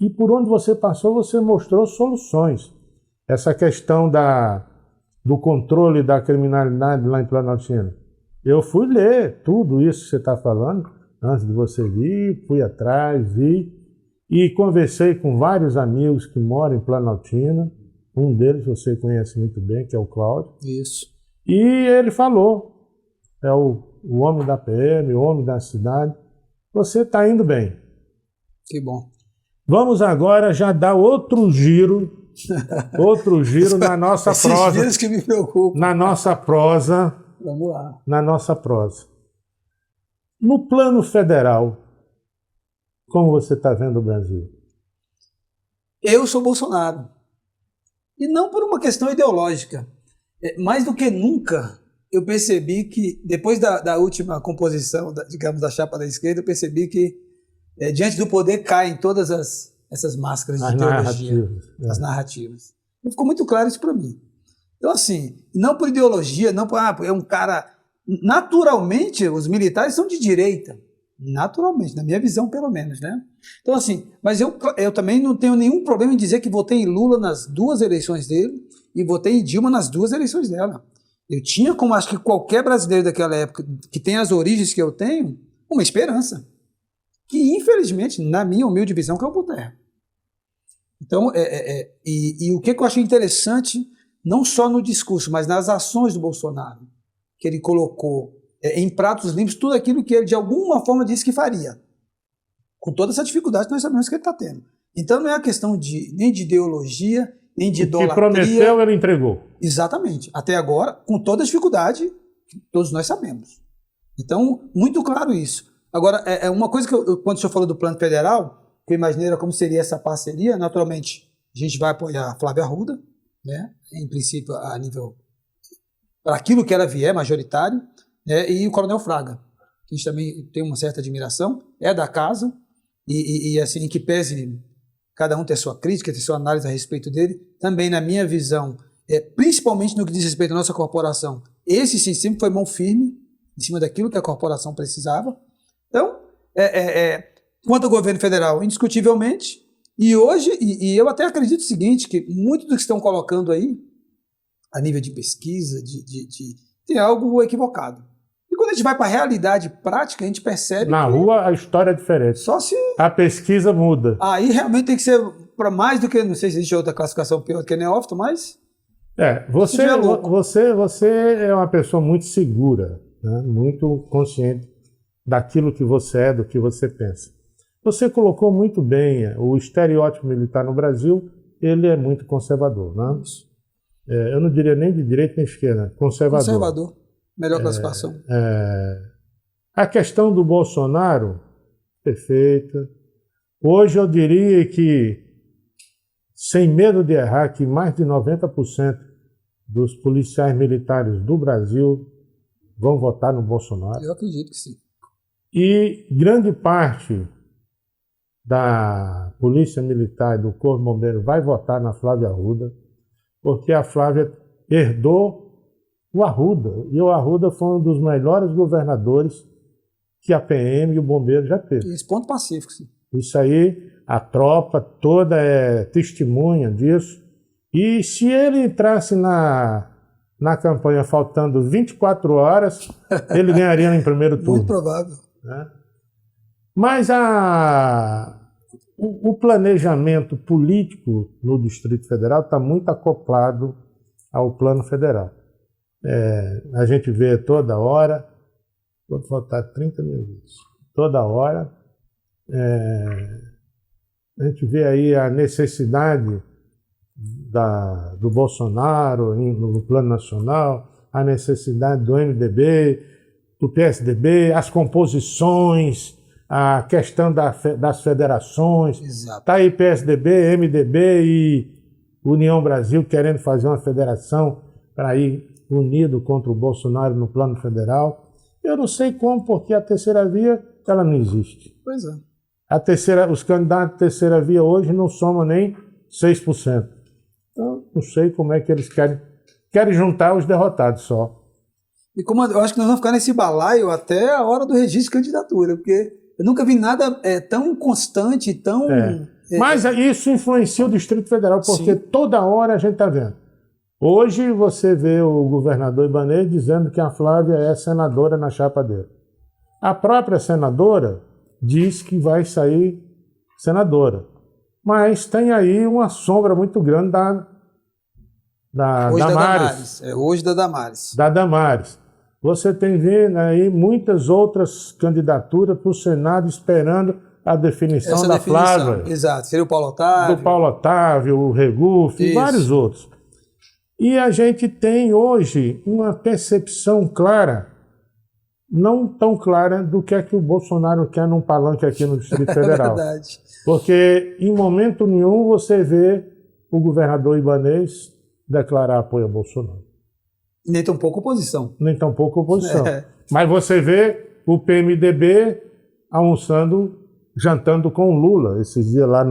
A: e por onde você passou, você mostrou soluções. Essa questão do controle da criminalidade lá em Planaltina. Eu fui ler tudo isso que você está falando, antes de você vir, fui atrás, vi, e conversei com vários amigos que moram em Planaltina. Um deles você conhece muito bem, que é o Cláudio.
B: Isso.
A: E ele falou, é o homem da PM, o homem da cidade. Você está indo bem.
B: Que bom.
A: Vamos agora já dar outro giro na nossa prosa.
B: Esses que me preocupam.
A: Na nossa prosa.
B: Vamos lá.
A: Na nossa prosa. No plano federal, como você está vendo o Brasil?
B: Eu sou Bolsonaro. E não por uma questão ideológica. Mais do que nunca, eu percebi que, depois da última composição, digamos, da chapa da esquerda, eu percebi que, diante do poder, caem todas essas máscaras de ideologia. As narrativas. E ficou muito claro isso para mim. Então, assim, não por ideologia, não por, é um cara... Naturalmente, os militares são de direita. Naturalmente, na minha visão, pelo menos, né? Então, assim, mas eu também não tenho nenhum problema em dizer que votei em Lula nas duas eleições dele e votei em Dilma nas duas eleições dela. Eu tinha, como acho que qualquer brasileiro daquela época, que tem as origens que eu tenho, uma esperança. Que, infelizmente, na minha humilde visão, caiu por terra. Então, e o que eu achei interessante, não só no discurso, mas nas ações do Bolsonaro, que ele colocou em pratos limpos tudo aquilo que ele, de alguma forma, disse que faria. Com toda essa dificuldade que nós sabemos que ele está tendo. Então, não é a questão nem de ideologia, nem de idolatria.
A: O que prometeu, ele entregou.
B: Exatamente. Até agora, com toda a dificuldade, todos nós sabemos. Então, muito claro isso. Agora, uma coisa que quando o senhor falou do plano federal, que eu imaginei era como seria essa parceria, naturalmente, a gente vai apoiar a Flávia Arruda, né? Em princípio, a nível... para aquilo que ela vier, majoritário, e o Coronel Fraga, que a gente também tem uma certa admiração, é da casa, e assim, que pese cada um ter sua crítica, ter sua análise a respeito dele, também na minha visão, principalmente no que diz respeito à nossa corporação, esse sim sempre foi mão firme, em cima daquilo que a corporação precisava. Então, quanto ao governo federal, indiscutivelmente, e hoje, e eu até acredito o seguinte, que muito do que estão colocando aí, a nível de pesquisa, tem algo equivocado. E quando a gente vai para a realidade prática, a gente percebe
A: Na rua, a história é diferente.
B: Só se...
A: A pesquisa muda.
B: Aí realmente tem que ser para mais do que... Não sei se existe outra classificação pior do que neófito, mas
A: Você é uma pessoa muito segura, né? Muito consciente daquilo que você é, do que você pensa. Você colocou muito bem o estereótipo militar no Brasil, ele é muito conservador, né? Eu não diria nem de direita nem de esquerda, conservador.
B: Conservador, melhor classificação.
A: A questão do Bolsonaro, perfeita. Hoje eu diria que, sem medo de errar, que mais de 90% dos policiais militares do Brasil vão votar no Bolsonaro.
B: Eu acredito que sim.
A: E grande parte da Polícia Militar e do Corpo de Bombeiros vai votar na Flávia Arruda, porque a Flávia herdou o Arruda. E o Arruda foi um dos melhores governadores que a PM e o Bombeiro já teve.
B: Isso, ponto pacífico, sim.
A: Isso aí, a tropa toda é testemunha disso. E se ele entrasse na campanha faltando 24 horas, ele ganharia em primeiro turno.
B: Muito provável.
A: Né? Mas o planejamento político no Distrito Federal está muito acoplado ao plano federal. A gente vê toda hora, vou faltar 30 minutos, toda hora, a gente vê aí a necessidade do Bolsonaro no plano nacional, a necessidade do MDB, do PSDB, as composições, a questão das federações. Está aí PSDB, MDB e União Brasil querendo fazer uma federação para ir unido contra o Bolsonaro no plano federal. Eu não sei como, porque a terceira via ela não existe.
B: Pois é.
A: Os candidatos à terceira via hoje não somam nem 6%. Então, não sei como é que eles querem juntar os derrotados só.
B: E como eu acho que nós vamos ficar nesse balaio até a hora do registro de candidatura, porque eu nunca vi nada tão constante, tão...
A: Mas isso influencia o Distrito Federal, porque
B: Sim.
A: Toda hora a gente está vendo. Hoje você vê o governador Ibanez dizendo que a Flávia é senadora na chapa dele. A própria senadora diz que vai sair senadora. Mas tem aí uma sombra muito grande da Damares.
B: Hoje da Damares.
A: Da Damares. Você tem vendo aí muitas outras candidaturas para o Senado esperando a definição da Flávia.
B: Exato. Seria o Paulo Otávio.
A: Do Paulo Otávio, o Regufe e vários outros. E a gente tem hoje uma percepção clara, não tão clara, do que é que o Bolsonaro quer num palanque aqui no Distrito Federal.
B: É verdade.
A: Porque em momento nenhum você vê o governador Ibanez declarar apoio a Bolsonaro.
B: Nem tão pouco oposição.
A: Nem tão pouco oposição. Mas você vê o PMDB jantando com o Lula, esses dias lá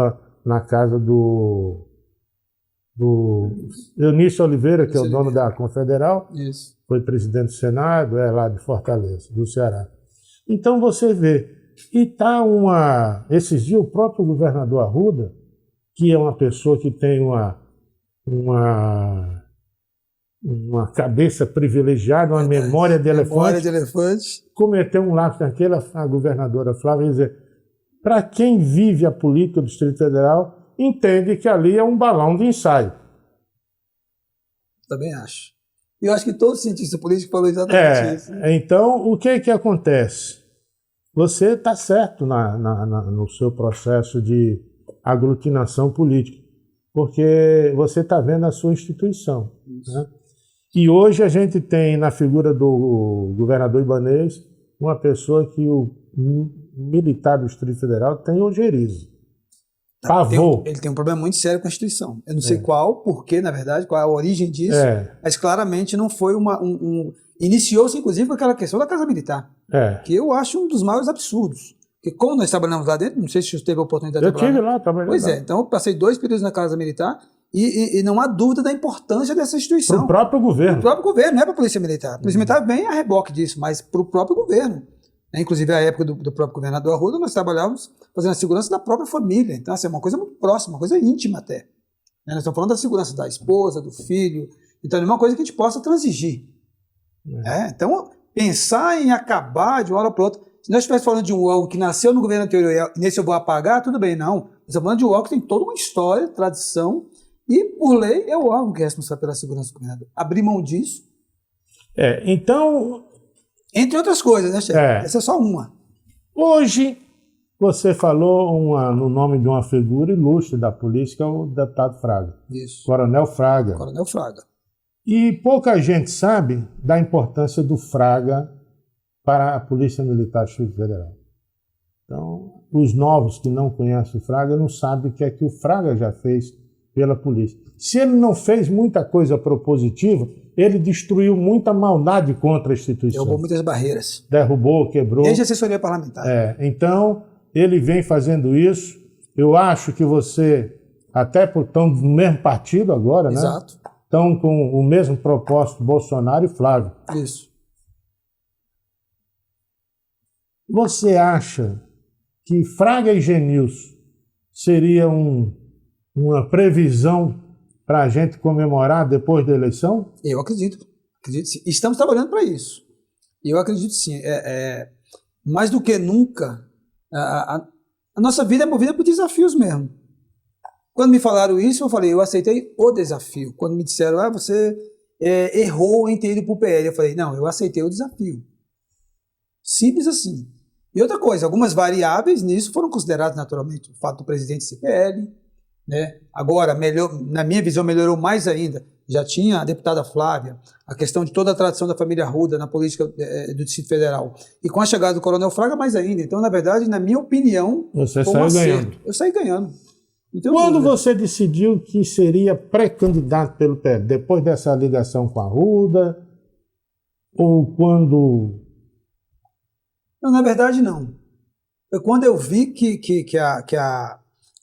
A: na casa do Eunício Oliveira, que é o dono da Confederal.
B: Isso.
A: Foi presidente do Senado, lá de Fortaleza, do Ceará. Então você vê, e tá esses dias o próprio governador Arruda, que é uma pessoa que tem uma cabeça privilegiada, uma memória de elefante, cometeu um lapso naquela, a governadora Flávia, dizer, para quem vive a política do Distrito Federal, entende que ali é um balão de ensaio.
B: Também acho. E eu acho que todo cientista político falou exatamente isso.
A: Então, o que acontece? Você está certo no seu processo de aglutinação política, porque você está vendo a sua instituição. Né? E hoje a gente tem na figura do governador Ibanez uma pessoa que o militar do Distrito Federal tem ojeriza.
B: Ele tem um problema muito sério com a instituição. Eu não sei qual, porquê, na verdade, qual é a origem disso, mas claramente não foi iniciou-se, inclusive, com aquela questão da Casa Militar, que eu acho um dos maiores absurdos. Porque como nós trabalhamos lá dentro, não sei se você teve a oportunidade de trabalhar.
A: Eu tive lá, trabalhei lá.
B: Pois é, então eu passei 2 períodos na Casa Militar e não há dúvida da importância dessa instituição.
A: Para o próprio governo.
B: Para o próprio governo, não é para a Polícia Militar. A Polícia Militar vem a reboque disso, mas para o próprio governo. Inclusive, a época do próprio governador Arruda, nós trabalhávamos fazendo a segurança da própria família. Então, assim, é uma coisa muito próxima, uma coisa íntima até. Nós estamos falando da segurança da esposa, do filho. Então, é uma coisa que a gente possa transigir. Então, pensar em acabar de uma hora para outra. Se nós estivéssemos falando de um órgão que nasceu no governo anterior e nesse eu vou apagar, tudo bem, não. Nós estamos falando de um órgão que tem toda uma história, tradição E, por lei, é o órgão que é responsável pela segurança do governador. Abrir mão disso.
A: Então...
B: Entre outras coisas, né, chefe? Essa é só uma.
A: Hoje, você falou no nome de uma figura ilustre da polícia, que é o deputado Fraga.
B: Isso.
A: Coronel Fraga.
B: Coronel Fraga.
A: E pouca gente sabe da importância do Fraga para a Polícia Militar do Distrito Federal. Então, os novos que não conhecem o Fraga não sabem o que é que o Fraga já fez pela polícia. Se ele não fez muita coisa propositiva, ele destruiu muita maldade contra a instituição.
B: Derrubou muitas barreiras.
A: Derrubou, quebrou.
B: Desde a assessoria parlamentar.
A: Então, ele vem fazendo isso. Eu acho que você, até por estão no mesmo partido agora, né?
B: Exato.
A: Estão com o mesmo propósito, Bolsonaro e Flávio.
B: Isso.
A: Você acha que Fraga e Genilson seria uma previsão para a gente comemorar depois da eleição?
B: Eu acredito. Acredito sim. Estamos trabalhando para isso. Eu acredito sim. Mais do que nunca, a nossa vida é movida por desafios mesmo. Quando me falaram isso, eu falei, eu aceitei o desafio. Quando me disseram, você errou em ter ido para o PL, eu falei, não, eu aceitei o desafio. Simples assim. E outra coisa, algumas variáveis nisso foram consideradas naturalmente. O fato do presidente ser PL, né? Agora, na minha visão, melhorou mais ainda. Já tinha a deputada Flávia, a questão de toda a tradição da família Arruda na política do Distrito Federal. E com a chegada do Coronel Fraga, mais ainda. Então, na verdade, na minha opinião,
A: você saiu ganhando.
B: Eu saí ganhando.
A: Quando você decidiu que seria pré-candidato pelo PL? Depois dessa ligação com a Arruda? Ou quando...
B: Não, na verdade, não. Foi quando eu vi que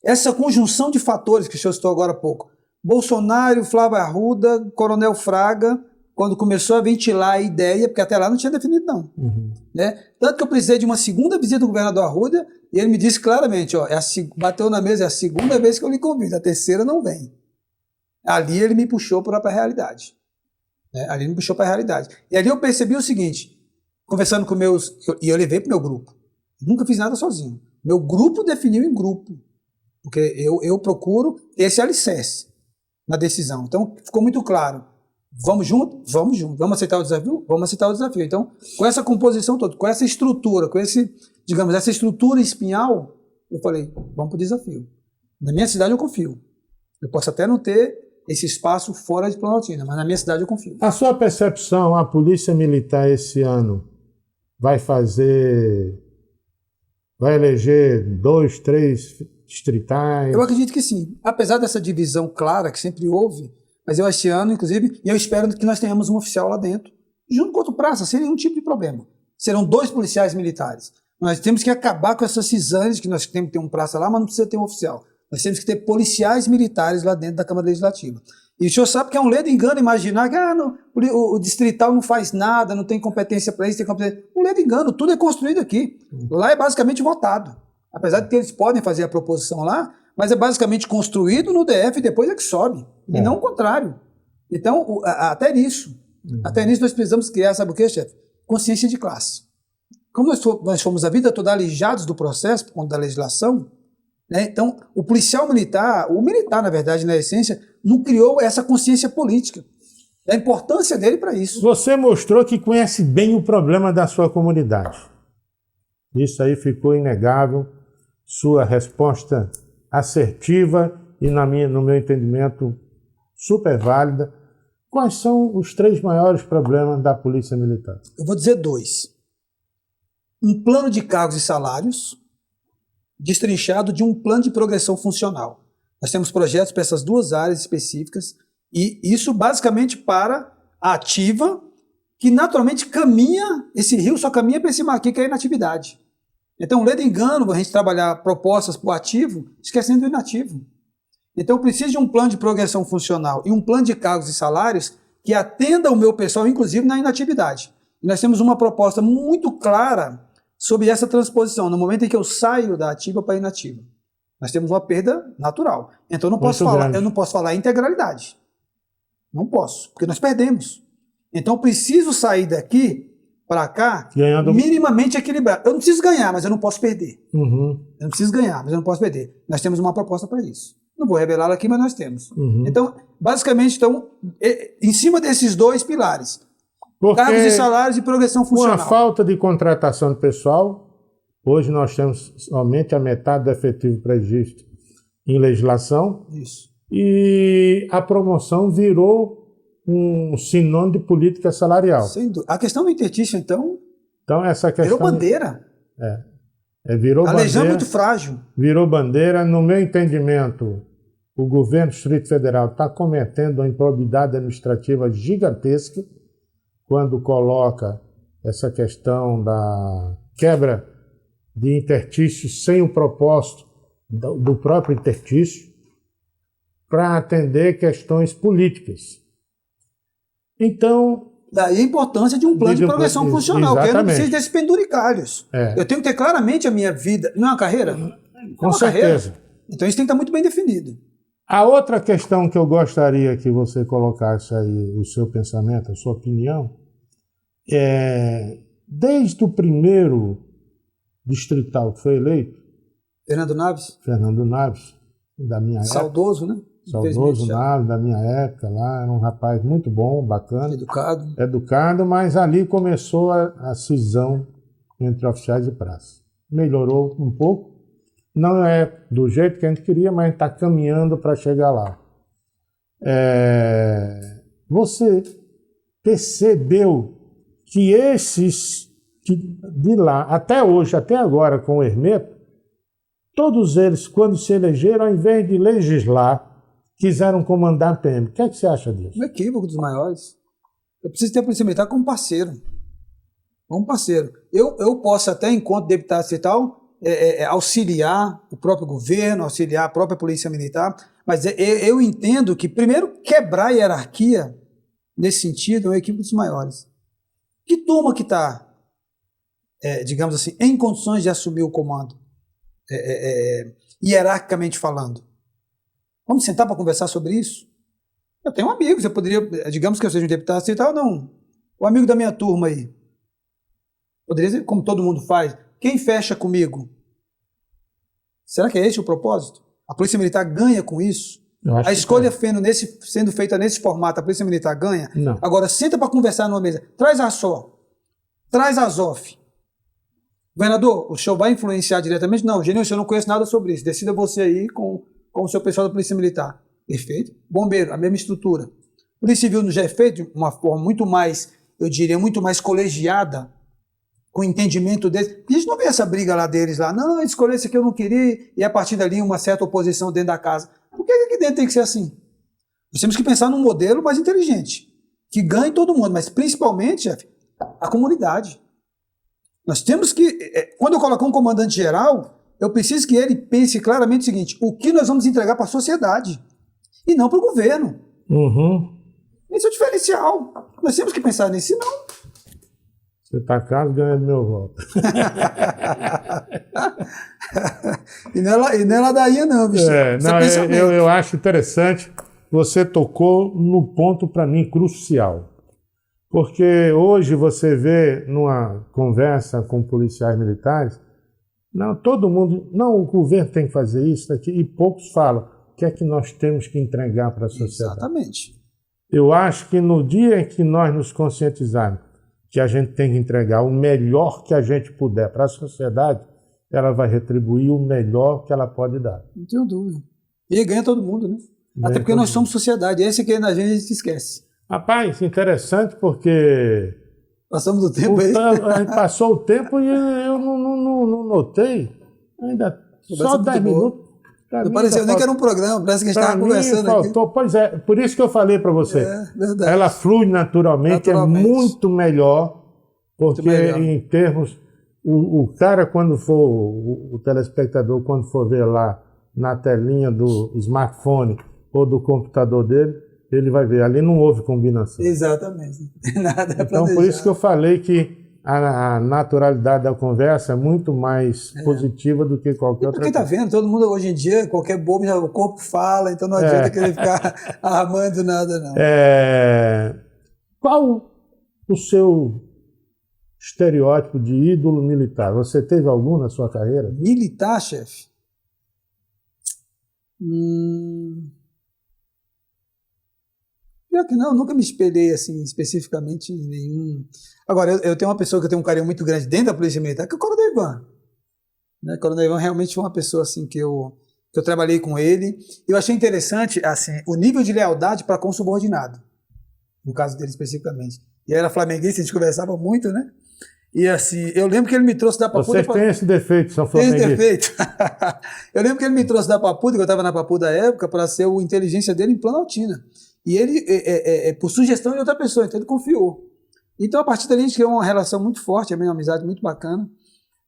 B: essa conjunção de fatores que o senhor citou agora há pouco, Bolsonaro, Flávio Arruda, Coronel Fraga, quando começou a ventilar a ideia, porque até lá não tinha definido, não. Né? Tanto que eu precisei de uma segunda visita do governador Arruda, e ele me disse claramente, bateu na mesa, é a segunda vez que eu lhe convido, a terceira não vem. Ali ele me puxou para a realidade. Né? Ali ele me puxou para a realidade. E ali eu percebi o seguinte, conversando com e eu levei para o meu grupo. Nunca fiz nada sozinho. Meu grupo definiu em grupo. Porque eu procuro esse alicerce na decisão. Então, ficou muito claro. Vamos junto? Vamos junto. Vamos aceitar o desafio? Vamos aceitar o desafio. Então, com essa composição toda, com essa estrutura, essa estrutura espinhal, eu falei, vamos para o desafio. Na minha cidade eu confio. Eu posso até não ter esse espaço fora de Planaltina, mas na minha cidade eu confio.
A: A sua percepção, a Polícia Militar esse ano vai eleger 2, 3 distritais?
B: Eu acredito que sim. Apesar dessa divisão clara que sempre houve, mas eu este ano, inclusive, e eu espero que nós tenhamos um oficial lá dentro, junto com outro praça, sem nenhum tipo de problema. Serão 2 policiais militares. Nós temos que acabar com essas cisanes que nós temos que ter um praça lá, mas não precisa ter um oficial. Nós temos que ter policiais militares lá dentro da Câmara Legislativa. E o senhor sabe que é um ledo engano imaginar que o distrital não faz nada, não tem competência para isso, tem competência. Um ledo engano, tudo é construído aqui. Lá é basicamente votado. Apesar de que eles podem fazer a proposição lá, mas é basicamente construído no DF e depois é que sobe. E não o contrário. Então, até nisso nós precisamos criar, sabe o que, chefe? Consciência de classe. Como nós fomos a vida toda alijados do processo por conta da legislação, né? Então, o policial militar, o militar, na verdade, na essência, não criou essa consciência política. A importância dele para isso.
A: Você mostrou que conhece bem o problema da sua comunidade. Isso aí ficou inegável. Sua resposta assertiva e, no meu entendimento, super válida. Quais são os 3 maiores problemas da Polícia Militar?
B: Eu vou dizer 2. Um plano de cargos e salários destrinchado de um plano de progressão funcional. Nós temos projetos para essas 2 áreas específicas e isso basicamente para a ativa, que naturalmente esse rio só caminha para esse mar aqui, que é a inatividade. Então, ledo engano a gente trabalhar propostas para o ativo, esquecendo do inativo. Então, eu preciso de um plano de progressão funcional e um plano de cargos e salários que atenda o meu pessoal, inclusive na inatividade. E nós temos uma proposta muito clara sobre essa transposição, no momento em que eu saio da ativa para a inativa. Nós temos uma perda natural. Então, eu não posso falar integralidade. Não posso, porque nós perdemos. Então, eu preciso sair daqui para cá, minimamente equilibrado. Eu não preciso ganhar, mas eu não posso perder. Eu não preciso ganhar, mas eu não posso perder. Nós temos uma proposta para isso. Não vou revelá-la aqui, mas nós temos.
A: Uhum.
B: Então, basicamente, em cima desses dois pilares,
A: Porque
B: cargos e salários e progressão
A: com a
B: funcional.
A: falta de contratação de pessoal, hoje nós temos somente a metade do efetivo previsto em legislação.
B: Isso.
A: E a promoção virou um sinônimo de política salarial.
B: Sem dúvida. A questão do interstício, então,
A: essa questão...
B: virou bandeira.
A: Virou
B: a
A: bandeira,
B: legião é muito frágil.
A: Virou bandeira. No meu entendimento, o governo do Distrito Federal está cometendo uma improbidade administrativa gigantesca quando coloca essa questão da quebra de interstício sem o propósito do próprio interstício para atender questões políticas. Então...
B: Daí a importância de um plano de progressão funcional, porque eu não preciso desses penduricalhos. Eu tenho que ter claramente a minha vida. Não é uma carreira?
A: Com certeza.
B: Carreira. Então isso tem que estar muito bem definido.
A: A outra questão que eu gostaria que você colocasse aí o seu pensamento, a sua opinião, desde o primeiro distrital que foi eleito,
B: Fernando Naves,
A: da minha
B: saudoso,
A: época,
B: né?
A: Saudoso Naves, da minha época lá, era um rapaz muito bom, bacana. Educado, mas ali começou a cisão entre oficiais e praça. Melhorou um pouco, não é do jeito que a gente queria, mas a gente está caminhando para chegar lá. Você percebeu que esses de lá, até hoje, até agora com o Hermeto, todos eles, quando se elegeram, ao invés de legislar, quiseram comandar a PM. O que é que você acha disso?
B: Um equívoco dos maiores. Eu preciso ter a Polícia Militar como parceiro. Eu posso até, enquanto deputado e tal, auxiliar o próprio governo, auxiliar a própria Polícia Militar, mas eu entendo que, primeiro, quebrar a hierarquia, nesse sentido, é um equívoco dos maiores. Que turma que está, digamos assim, em condições de assumir o comando, hierarquicamente falando? Vamos sentar para conversar sobre isso? Eu tenho amigos, eu poderia, digamos que eu seja um deputado e tal, não. O amigo da minha turma aí. Poderia ser, como todo mundo faz, quem fecha comigo? Será que é esse o propósito? A Polícia Militar ganha com isso? A escolha sendo feita nesse formato, a Polícia Militar ganha?
A: Não.
B: Agora, senta para conversar numa mesa. Traz a SO, traz a ASOF. Governador, o senhor vai influenciar diretamente? Não, Genilson, eu não conheço nada sobre isso. Decida você aí com o seu pessoal da Polícia Militar. Perfeito. Bombeiro, a mesma estrutura. Polícia Civil já é feito de uma forma muito mais, eu diria, muito mais colegiada, com o entendimento deles. A gente não vê essa briga lá deles lá. Não, escolher esse aqui eu não queria, e a partir dali uma certa oposição dentro da casa. Por que aqui dentro tem que ser assim? Nós temos que pensar num modelo mais inteligente, que ganhe todo mundo, mas principalmente, chefe, a comunidade. Nós temos que, quando eu colocar um comandante geral, eu preciso que ele pense claramente o seguinte: o que nós vamos entregar para a sociedade e não para o governo.
A: Uhum.
B: Esse é o diferencial. Nós temos que pensar nisso, não.
A: Você está caro, ganha do meu voto.
B: E não é ladainha não, bicho.
A: Eu acho interessante, você tocou no ponto, para mim, crucial. Porque hoje você vê numa conversa com policiais militares, não, todo mundo, não, o governo tem que fazer isso, aqui, e poucos falam o que é que nós temos que entregar para a sociedade.
B: Exatamente.
A: Eu acho que no dia em que nós nos conscientizarmos que a gente tem que entregar o melhor que a gente puder para a sociedade, ela vai retribuir o melhor que ela pode dar.
B: Não tenho dúvida. E ganha todo mundo, né? Até porque nós somos sociedade. Esse que a gente esquece.
A: Rapaz, interessante porque...
B: Passamos do tempo aí.
A: A gente passou o tempo e eu não notei. Ainda só 10 minutos.
B: Não pareceu nem que era um programa, parece que a gente estava conversando
A: faltou, aqui. Pois é, por isso que eu falei para você.
B: Verdade.
A: Ela flui naturalmente, é muito melhor, porque
B: muito melhor.
A: Em termos... O cara, quando for, o telespectador, quando for ver lá na telinha do smartphone ou do computador dele, ele vai ver, ali não houve combinação.
B: Exatamente. Nada é
A: então, por isso que eu falei que a naturalidade da conversa é muito mais positiva do que qualquer outra coisa.
B: Porque tá vendo, todo mundo hoje em dia, qualquer bobo, o corpo fala, então não adianta querer ficar armando nada, não.
A: Qual o seu estereótipo de ídolo militar? Você teve algum na sua carreira?
B: Militar, chefe? Pior que não, nunca me espelhei assim, especificamente em nenhum. Agora, eu tenho uma pessoa que eu tenho um carinho muito grande dentro da Polícia Militar, que é o Coronel Ivan. Né? O Coronel Ivan realmente foi uma pessoa assim, que eu trabalhei com ele. Eu achei interessante assim, o nível de lealdade para com o subordinado, no caso dele especificamente. E era flamenguista, a gente conversava muito, né? E assim, eu lembro que ele me trouxe da Papuda.
A: Vocês têm esse defeito, são flamenguistas.
B: Tem esse defeito. Eu lembro que ele me trouxe da Papuda, que eu estava na Papuda à época, para ser o inteligência dele em Planaltina. E ele, por sugestão de outra pessoa, então ele confiou. Então, a partir dali, a gente criou uma relação muito forte, uma amizade muito bacana.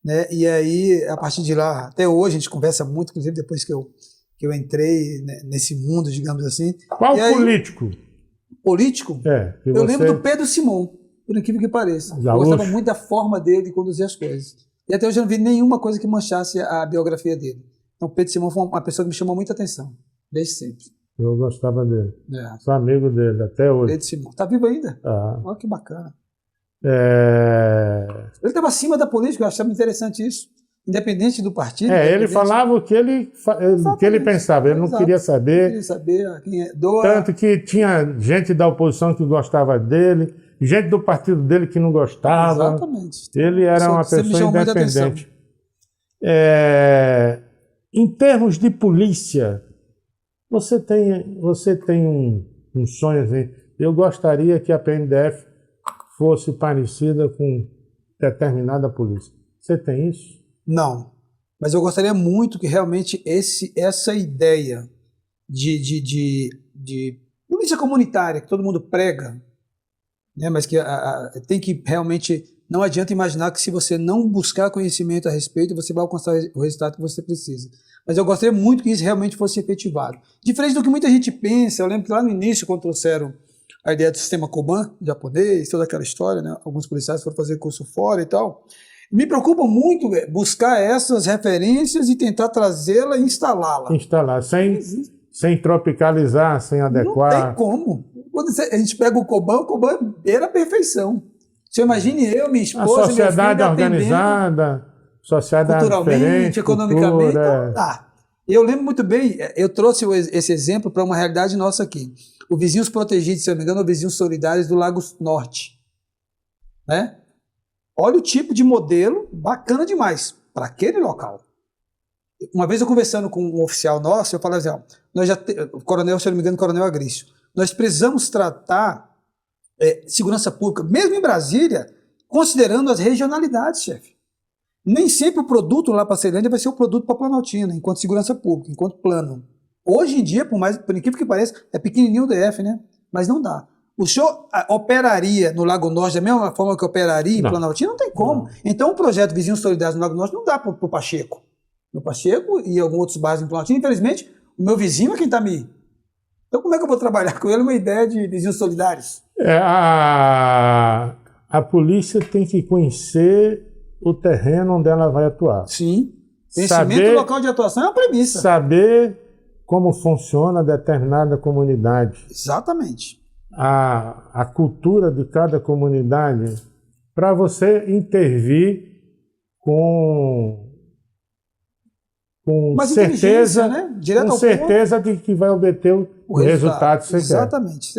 B: Né? E aí, a partir de lá, até hoje, a gente conversa muito, inclusive depois que eu entrei, né, nesse mundo, digamos assim.
A: Qual político?
B: Político? Eu lembro do Pedro Simão, por incrível que pareça. Eu gostava muito da forma dele de conduzir as coisas. E até hoje eu não vi nenhuma coisa que manchasse a biografia dele. Então, Pedro Simão foi uma pessoa que me chamou muita atenção, desde sempre.
A: Eu gostava dele. Sou amigo dele até hoje.
B: Pedro Simão. Está vivo ainda? Olha que bacana. Ele estava acima da política, eu achava interessante isso. Independente do partido.
A: Ele falava o que ele pensava, ele não queria saber.
B: Não queria saber quem é.
A: Tanto que tinha gente da oposição que gostava dele, gente do partido dele que não gostava.
B: Exatamente.
A: Ele era uma pessoa independente. Em termos de polícia, você tem um sonho assim. Eu gostaria que a PNDF fosse parecida com determinada polícia. Você tem isso?
B: Não. Mas eu gostaria muito que realmente essa ideia de polícia comunitária que todo mundo prega, né, mas que tem que realmente... Não adianta imaginar que se você não buscar conhecimento a respeito, você vai alcançar o resultado que você precisa. Mas eu gostaria muito que isso realmente fosse efetivado. Diferente do que muita gente pensa, eu lembro que lá no início, quando trouxeram a ideia do sistema Koban, japonês, toda aquela história, né? Alguns policiais foram fazer curso fora e tal. Me preocupa muito buscar essas referências e tentar trazê-la e instalá-la.
A: Instalar, sem tropicalizar, sem adequar.
B: Não tem como. Quando a gente pega o Koban beira a perfeição. Você imagine eu, minha esposa,
A: a sociedade organizada, sociedade
B: culturalmente, economicamente, então tá. Eu lembro muito bem, eu trouxe esse exemplo para uma realidade nossa aqui. O Vizinhos Protegidos, se eu não me engano, o Vizinhos Solidários do Lago Norte. Né? Olha o tipo de modelo, bacana demais, para aquele local. Uma vez eu conversando com um oficial nosso, eu falei assim, o coronel, se eu não me engano, o coronel Agrício, nós precisamos tratar segurança pública, mesmo em Brasília, considerando as regionalidades, chefe. Nem sempre o produto lá para a Ceilândia vai ser o produto para a Planaltina, enquanto segurança pública, enquanto plano. Hoje em dia, por incrível que pareça, é pequenininho o DF, né? Mas não dá. O senhor operaria no Lago Norte da mesma forma que operaria em Planaltina? Não tem como. Não. Então, o projeto Vizinhos Solidários no Lago Norte não dá para o Pacheco. No Pacheco e alguns outros bairros em Planaltina, infelizmente, o meu vizinho é quem está me... Então, como é que eu vou trabalhar com ele uma ideia de Vizinhos Solidários?
A: A polícia tem que conhecer o terreno onde ela vai atuar.
B: Sim. Conhecimento do local de atuação é uma premissa.
A: Saber como funciona determinada comunidade.
B: Exatamente.
A: A cultura de cada comunidade, para você intervir com certeza,
B: né?
A: Com certeza de que vai obter o resultado que você
B: quer.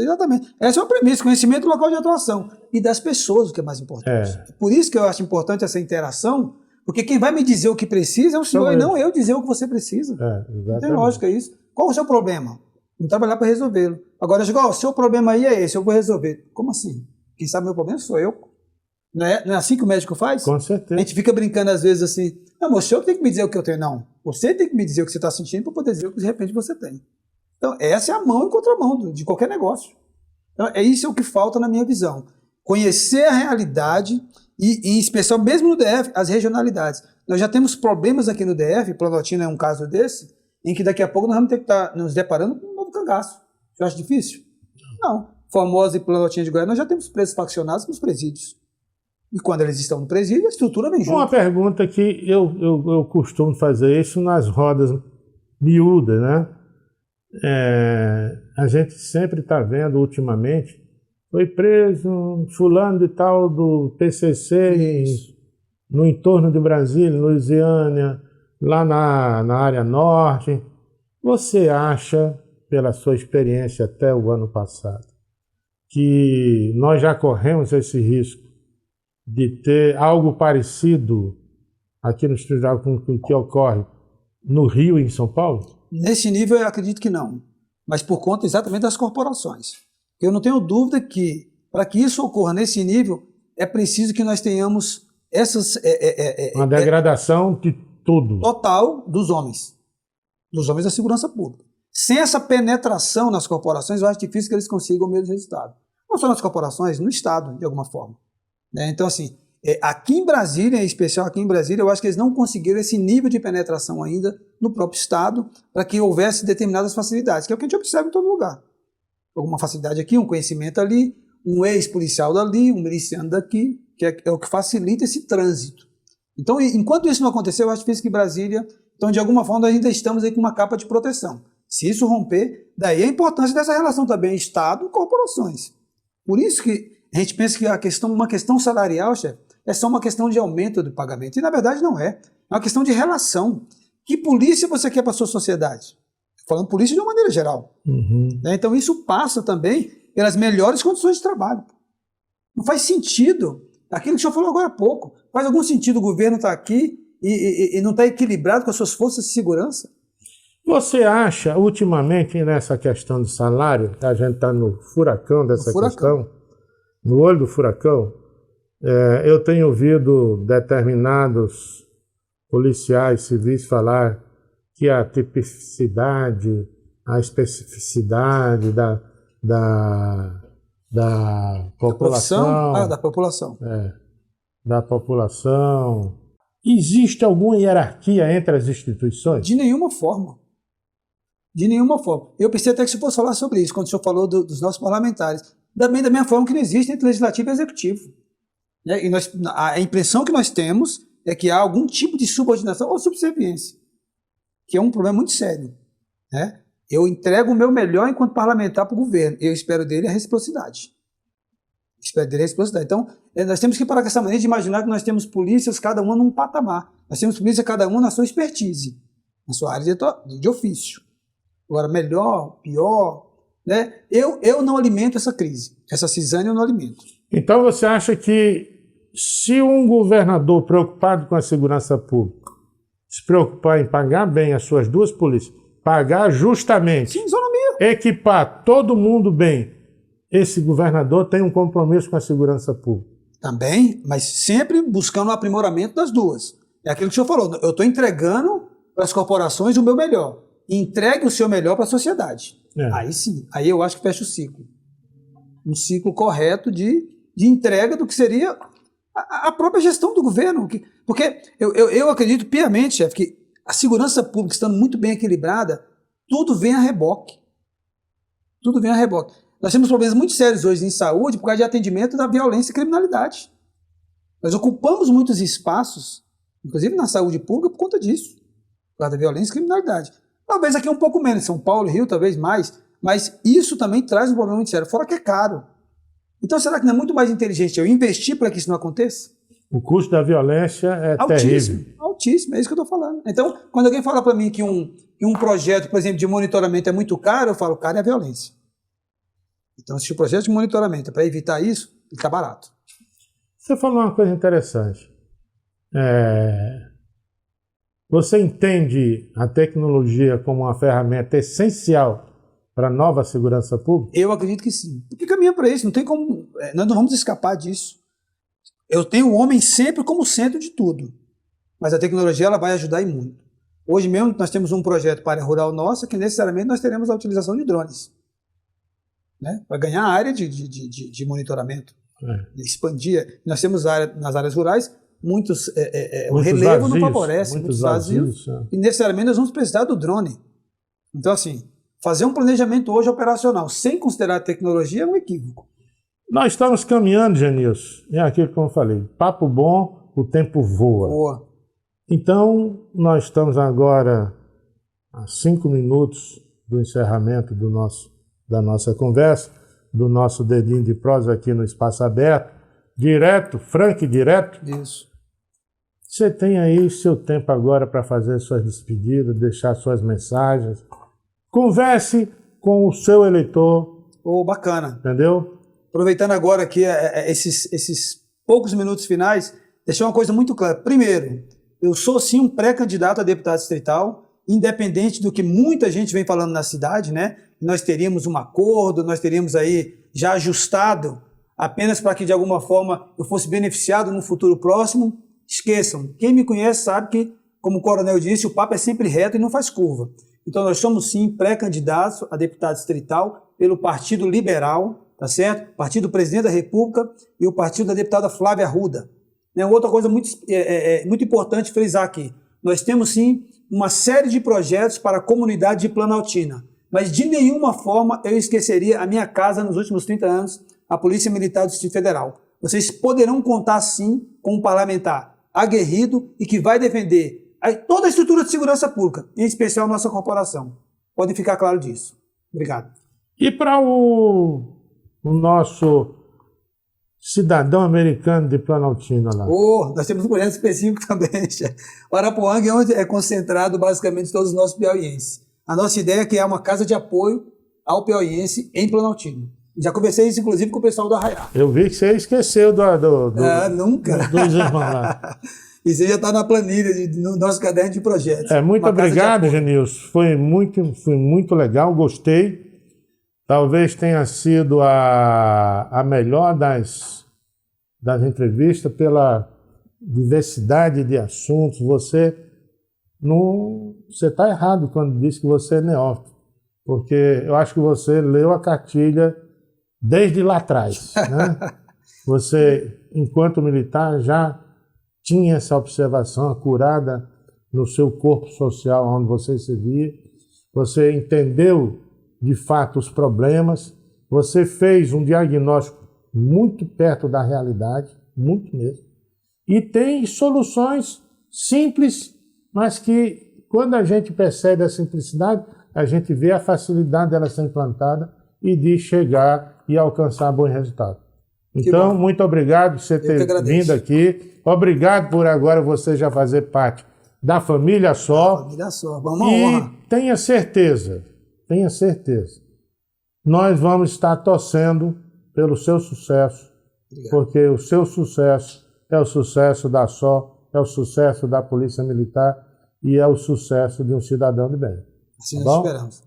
B: Exatamente. Essa é uma premissa, conhecimento do local de atuação e das pessoas, o que é mais importante. Por isso que eu acho importante essa interação, porque quem vai me dizer o que precisa é o senhor, e não eu dizer o que você precisa. Não tem lógica isso. Qual o seu problema? Vamos trabalhar para resolvê-lo. Agora, o seu problema aí é esse, eu vou resolver. Como assim? Quem sabe meu problema sou eu. Não é assim que o médico faz?
A: Com certeza.
B: A gente fica brincando às vezes assim, não, mas o senhor tem que me dizer o que eu tenho. Não, você tem que me dizer o que você está sentindo para poder dizer o que de repente você tem. Então, essa é a mão em contramão de qualquer negócio. Então, isso o que falta na minha visão. Conhecer a realidade e, em especial, mesmo no DF, as regionalidades. Nós já temos problemas aqui no DF, Planaltina é um caso desse, em que daqui a pouco nós vamos ter que estar nos deparando com um novo cangaço. Você acha difícil? Não. Formosa e Planaltina de Goiás, nós já temos presos faccionados nos presídios. E quando eles estão no presídio, a estrutura vem junto.
A: Uma pergunta que eu costumo fazer isso nas rodas miúdas, né? A gente sempre está vendo ultimamente, foi preso fulano de tal do PCC no entorno de Brasília, Luisiânia, lá na área norte. Você acha, pela sua experiência até o ano passado, que nós já corremos esse risco de ter algo parecido aqui no Distrito Federal com o que ocorre no Rio e em São Paulo?
B: Nesse nível, eu acredito que não. Mas por conta exatamente das corporações. Eu não tenho dúvida que, para que isso ocorra nesse nível, é preciso que nós tenhamos
A: uma degradação de tudo.
B: Total dos homens da segurança pública. Sem essa penetração nas corporações, eu acho difícil que eles consigam o mesmo resultado. Não só nas corporações, no Estado, de alguma forma. Então, assim, aqui em Brasília, em especial aqui em Brasília, eu acho que eles não conseguiram esse nível de penetração ainda no próprio Estado para que houvesse determinadas facilidades, que é o que a gente observa em todo lugar. Alguma facilidade aqui, um conhecimento ali, um ex-policial dali, um miliciano daqui, que é o que facilita esse trânsito. Então, enquanto isso não aconteceu, eu acho difícil que Brasília, então, de alguma forma, nós ainda estamos aí com uma capa de proteção. Se isso romper, daí a importância dessa relação também Estado e corporações. Por isso que a gente pensa que uma questão salarial, chefe, é só uma questão de aumento do pagamento. E, na verdade, não é. É uma questão de relação. Que polícia você quer para a sua sociedade? Falando polícia de uma maneira geral. Então, isso passa também pelas melhores condições de trabalho. Não faz sentido. Aquilo que o senhor falou agora há pouco. Faz algum sentido o governo estar aqui e não estar equilibrado com as suas forças de segurança?
A: Você acha, ultimamente, nessa questão de salário, que a gente está no furacão dessa questão, no olho do furacão, eu tenho ouvido determinados policiais civis falar que a tipicidade, a especificidade da população...
B: Da população.
A: Da população. Existe alguma hierarquia entre as instituições?
B: De nenhuma forma. De nenhuma forma. Eu pensei até que se fosse falar sobre isso, quando o senhor falou dos nossos parlamentares. Também da mesma forma que não existe entre legislativo e executivo. E a impressão que nós temos é que há algum tipo de subordinação ou subserviência, que é um problema muito sério. Eu entrego o meu melhor enquanto parlamentar para o governo. Eu espero dele a reciprocidade. Então, nós temos que parar com essa maneira de imaginar que nós temos polícias, cada uma num patamar. Nós temos polícia, cada uma na sua expertise, na sua área de ofício. Agora, melhor, pior, eu não alimento essa crise. Essa cisânia eu não alimento.
A: Então, você acha que se um governador preocupado com a segurança pública se preocupar em pagar bem as suas duas polícias, pagar justamente,
B: sim, isonomia,
A: equipar todo mundo bem, esse governador tem um compromisso com a segurança pública?
B: Também, mas sempre buscando o aprimoramento das duas. É aquilo que o senhor falou, eu estou entregando para as corporações o meu melhor. Entregue o seu melhor para a sociedade. Aí sim, aí eu acho que fecha o ciclo. Um ciclo correto de entrega do que seria a própria gestão do governo. Porque eu acredito piamente, chefe, que a segurança pública estando muito bem equilibrada, tudo vem a reboque. Tudo vem a reboque. Nós temos problemas muito sérios hoje em saúde por causa de atendimento da violência e criminalidade. Nós ocupamos muitos espaços, inclusive na saúde pública, por conta disso. Por causa da violência e criminalidade. Talvez aqui um pouco menos, São Paulo, Rio, talvez mais, mas isso também traz um problema muito sério, fora que é caro. Então será que não é muito mais inteligente eu investir para que isso não aconteça?
A: O custo da violência é
B: altíssimo,
A: terrível.
B: Altíssimo, é isso que eu estou falando. Então, quando alguém fala para mim que um projeto, por exemplo, de monitoramento é muito caro, eu falo, caro é a violência. Então, se o projeto de monitoramento é para evitar isso, ele está barato.
A: Você falou uma coisa interessante. Você entende a tecnologia como uma ferramenta essencial para a nova segurança pública?
B: Eu acredito que sim. Porque caminha para isso, não tem como, nós não vamos escapar disso. Eu tenho o homem sempre como centro de tudo, mas a tecnologia ela vai ajudar e muito. Hoje mesmo nós temos um projeto para a área rural nossa que necessariamente nós teremos a utilização de drones, para ganhar a área de monitoramento, expandir. Nós temos nas áreas rurais o relevo
A: vazios,
B: não favorece, muitos vazios, e necessariamente nós vamos precisar do drone. Então, assim, fazer um planejamento hoje operacional sem considerar a tecnologia é um equívoco.
A: Nós estamos caminhando, Genilson, é aquilo que eu falei, papo bom, o tempo voa.
B: Boa.
A: Então, nós estamos agora a 5 minutos do encerramento da nossa conversa, do nosso dedinho de prosa aqui no Espaço Aberto, direto, franco e direto.
B: Isso.
A: Você tem aí seu tempo agora para fazer suas despedidas, deixar suas mensagens converse com o seu eleitor.
B: Bacana.
A: Entendeu?
B: Aproveitando agora aqui esses poucos minutos finais, deixar uma coisa muito clara. Primeiro, eu sou sim um pré-candidato a deputado distrital, independente do que muita gente vem falando na cidade, né? Nós teríamos um acordo, nós teríamos aí já ajustado apenas para que de alguma forma eu fosse beneficiado no futuro próximo. Esqueçam, quem me conhece sabe que, como o coronel disse, o papo é sempre reto e não faz curva. Então nós somos sim pré-candidatos a deputado distrital pelo Partido Liberal, tá certo? Partido do Presidente da República e o partido da deputada Flávia Arruda. Outra coisa muito importante frisar aqui, nós temos sim uma série de projetos para a comunidade de Planaltina, mas de nenhuma forma eu esqueceria a minha casa nos últimos 30 anos, a Polícia Militar do Distrito Federal. Vocês poderão contar sim com um parlamentar aguerrido e que vai defender toda a estrutura de segurança pública, em especial nossa corporação. Podem ficar claro disso. Obrigado.
A: E para o nosso cidadão americano de Planaltina lá?
B: Nós temos um projeto específico também. O Arapuanga é onde é concentrado basicamente todos os nossos piauienses. A nossa ideia é criar uma casa de apoio ao piauiense em Planaltina. Já conversei isso, inclusive, com o pessoal do Arraiá.
A: Eu vi que você esqueceu
B: nunca.
A: Dos irmãos lá.
B: Isso já está na planilha, no nosso caderno de projetos.
A: Muito obrigado, Genilson. Foi muito legal, gostei. Talvez tenha sido a melhor das entrevistas pela diversidade de assuntos. Você está errado quando diz que você é neófito, porque eu acho que você leu a cartilha desde lá atrás, né? Você, enquanto militar, já tinha essa observação acurada no seu corpo social onde você servia. Você entendeu de fato os problemas, você fez um diagnóstico muito perto da realidade, muito mesmo, e tem soluções simples, mas que quando a gente percebe a simplicidade, a gente vê a facilidade dela ser implantada e de chegar e alcançar bom resultado. Então, muito obrigado por você ter vindo aqui, obrigado por agora você já fazer parte da família Só.
B: Família Só, uma honra.
A: Tenha certeza, nós vamos estar torcendo pelo seu sucesso, porque o seu sucesso é o sucesso da SO, é o sucesso da Polícia Militar e é o sucesso de um cidadão de bem.
B: Assim nós esperamos.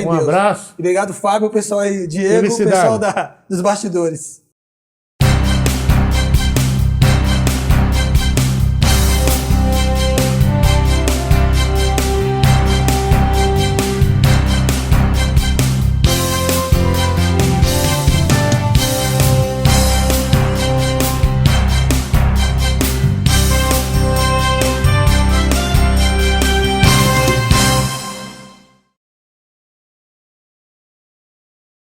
A: Um abraço.
B: Obrigado, Fábio, o pessoal aí, Diego, o pessoal dos bastidores.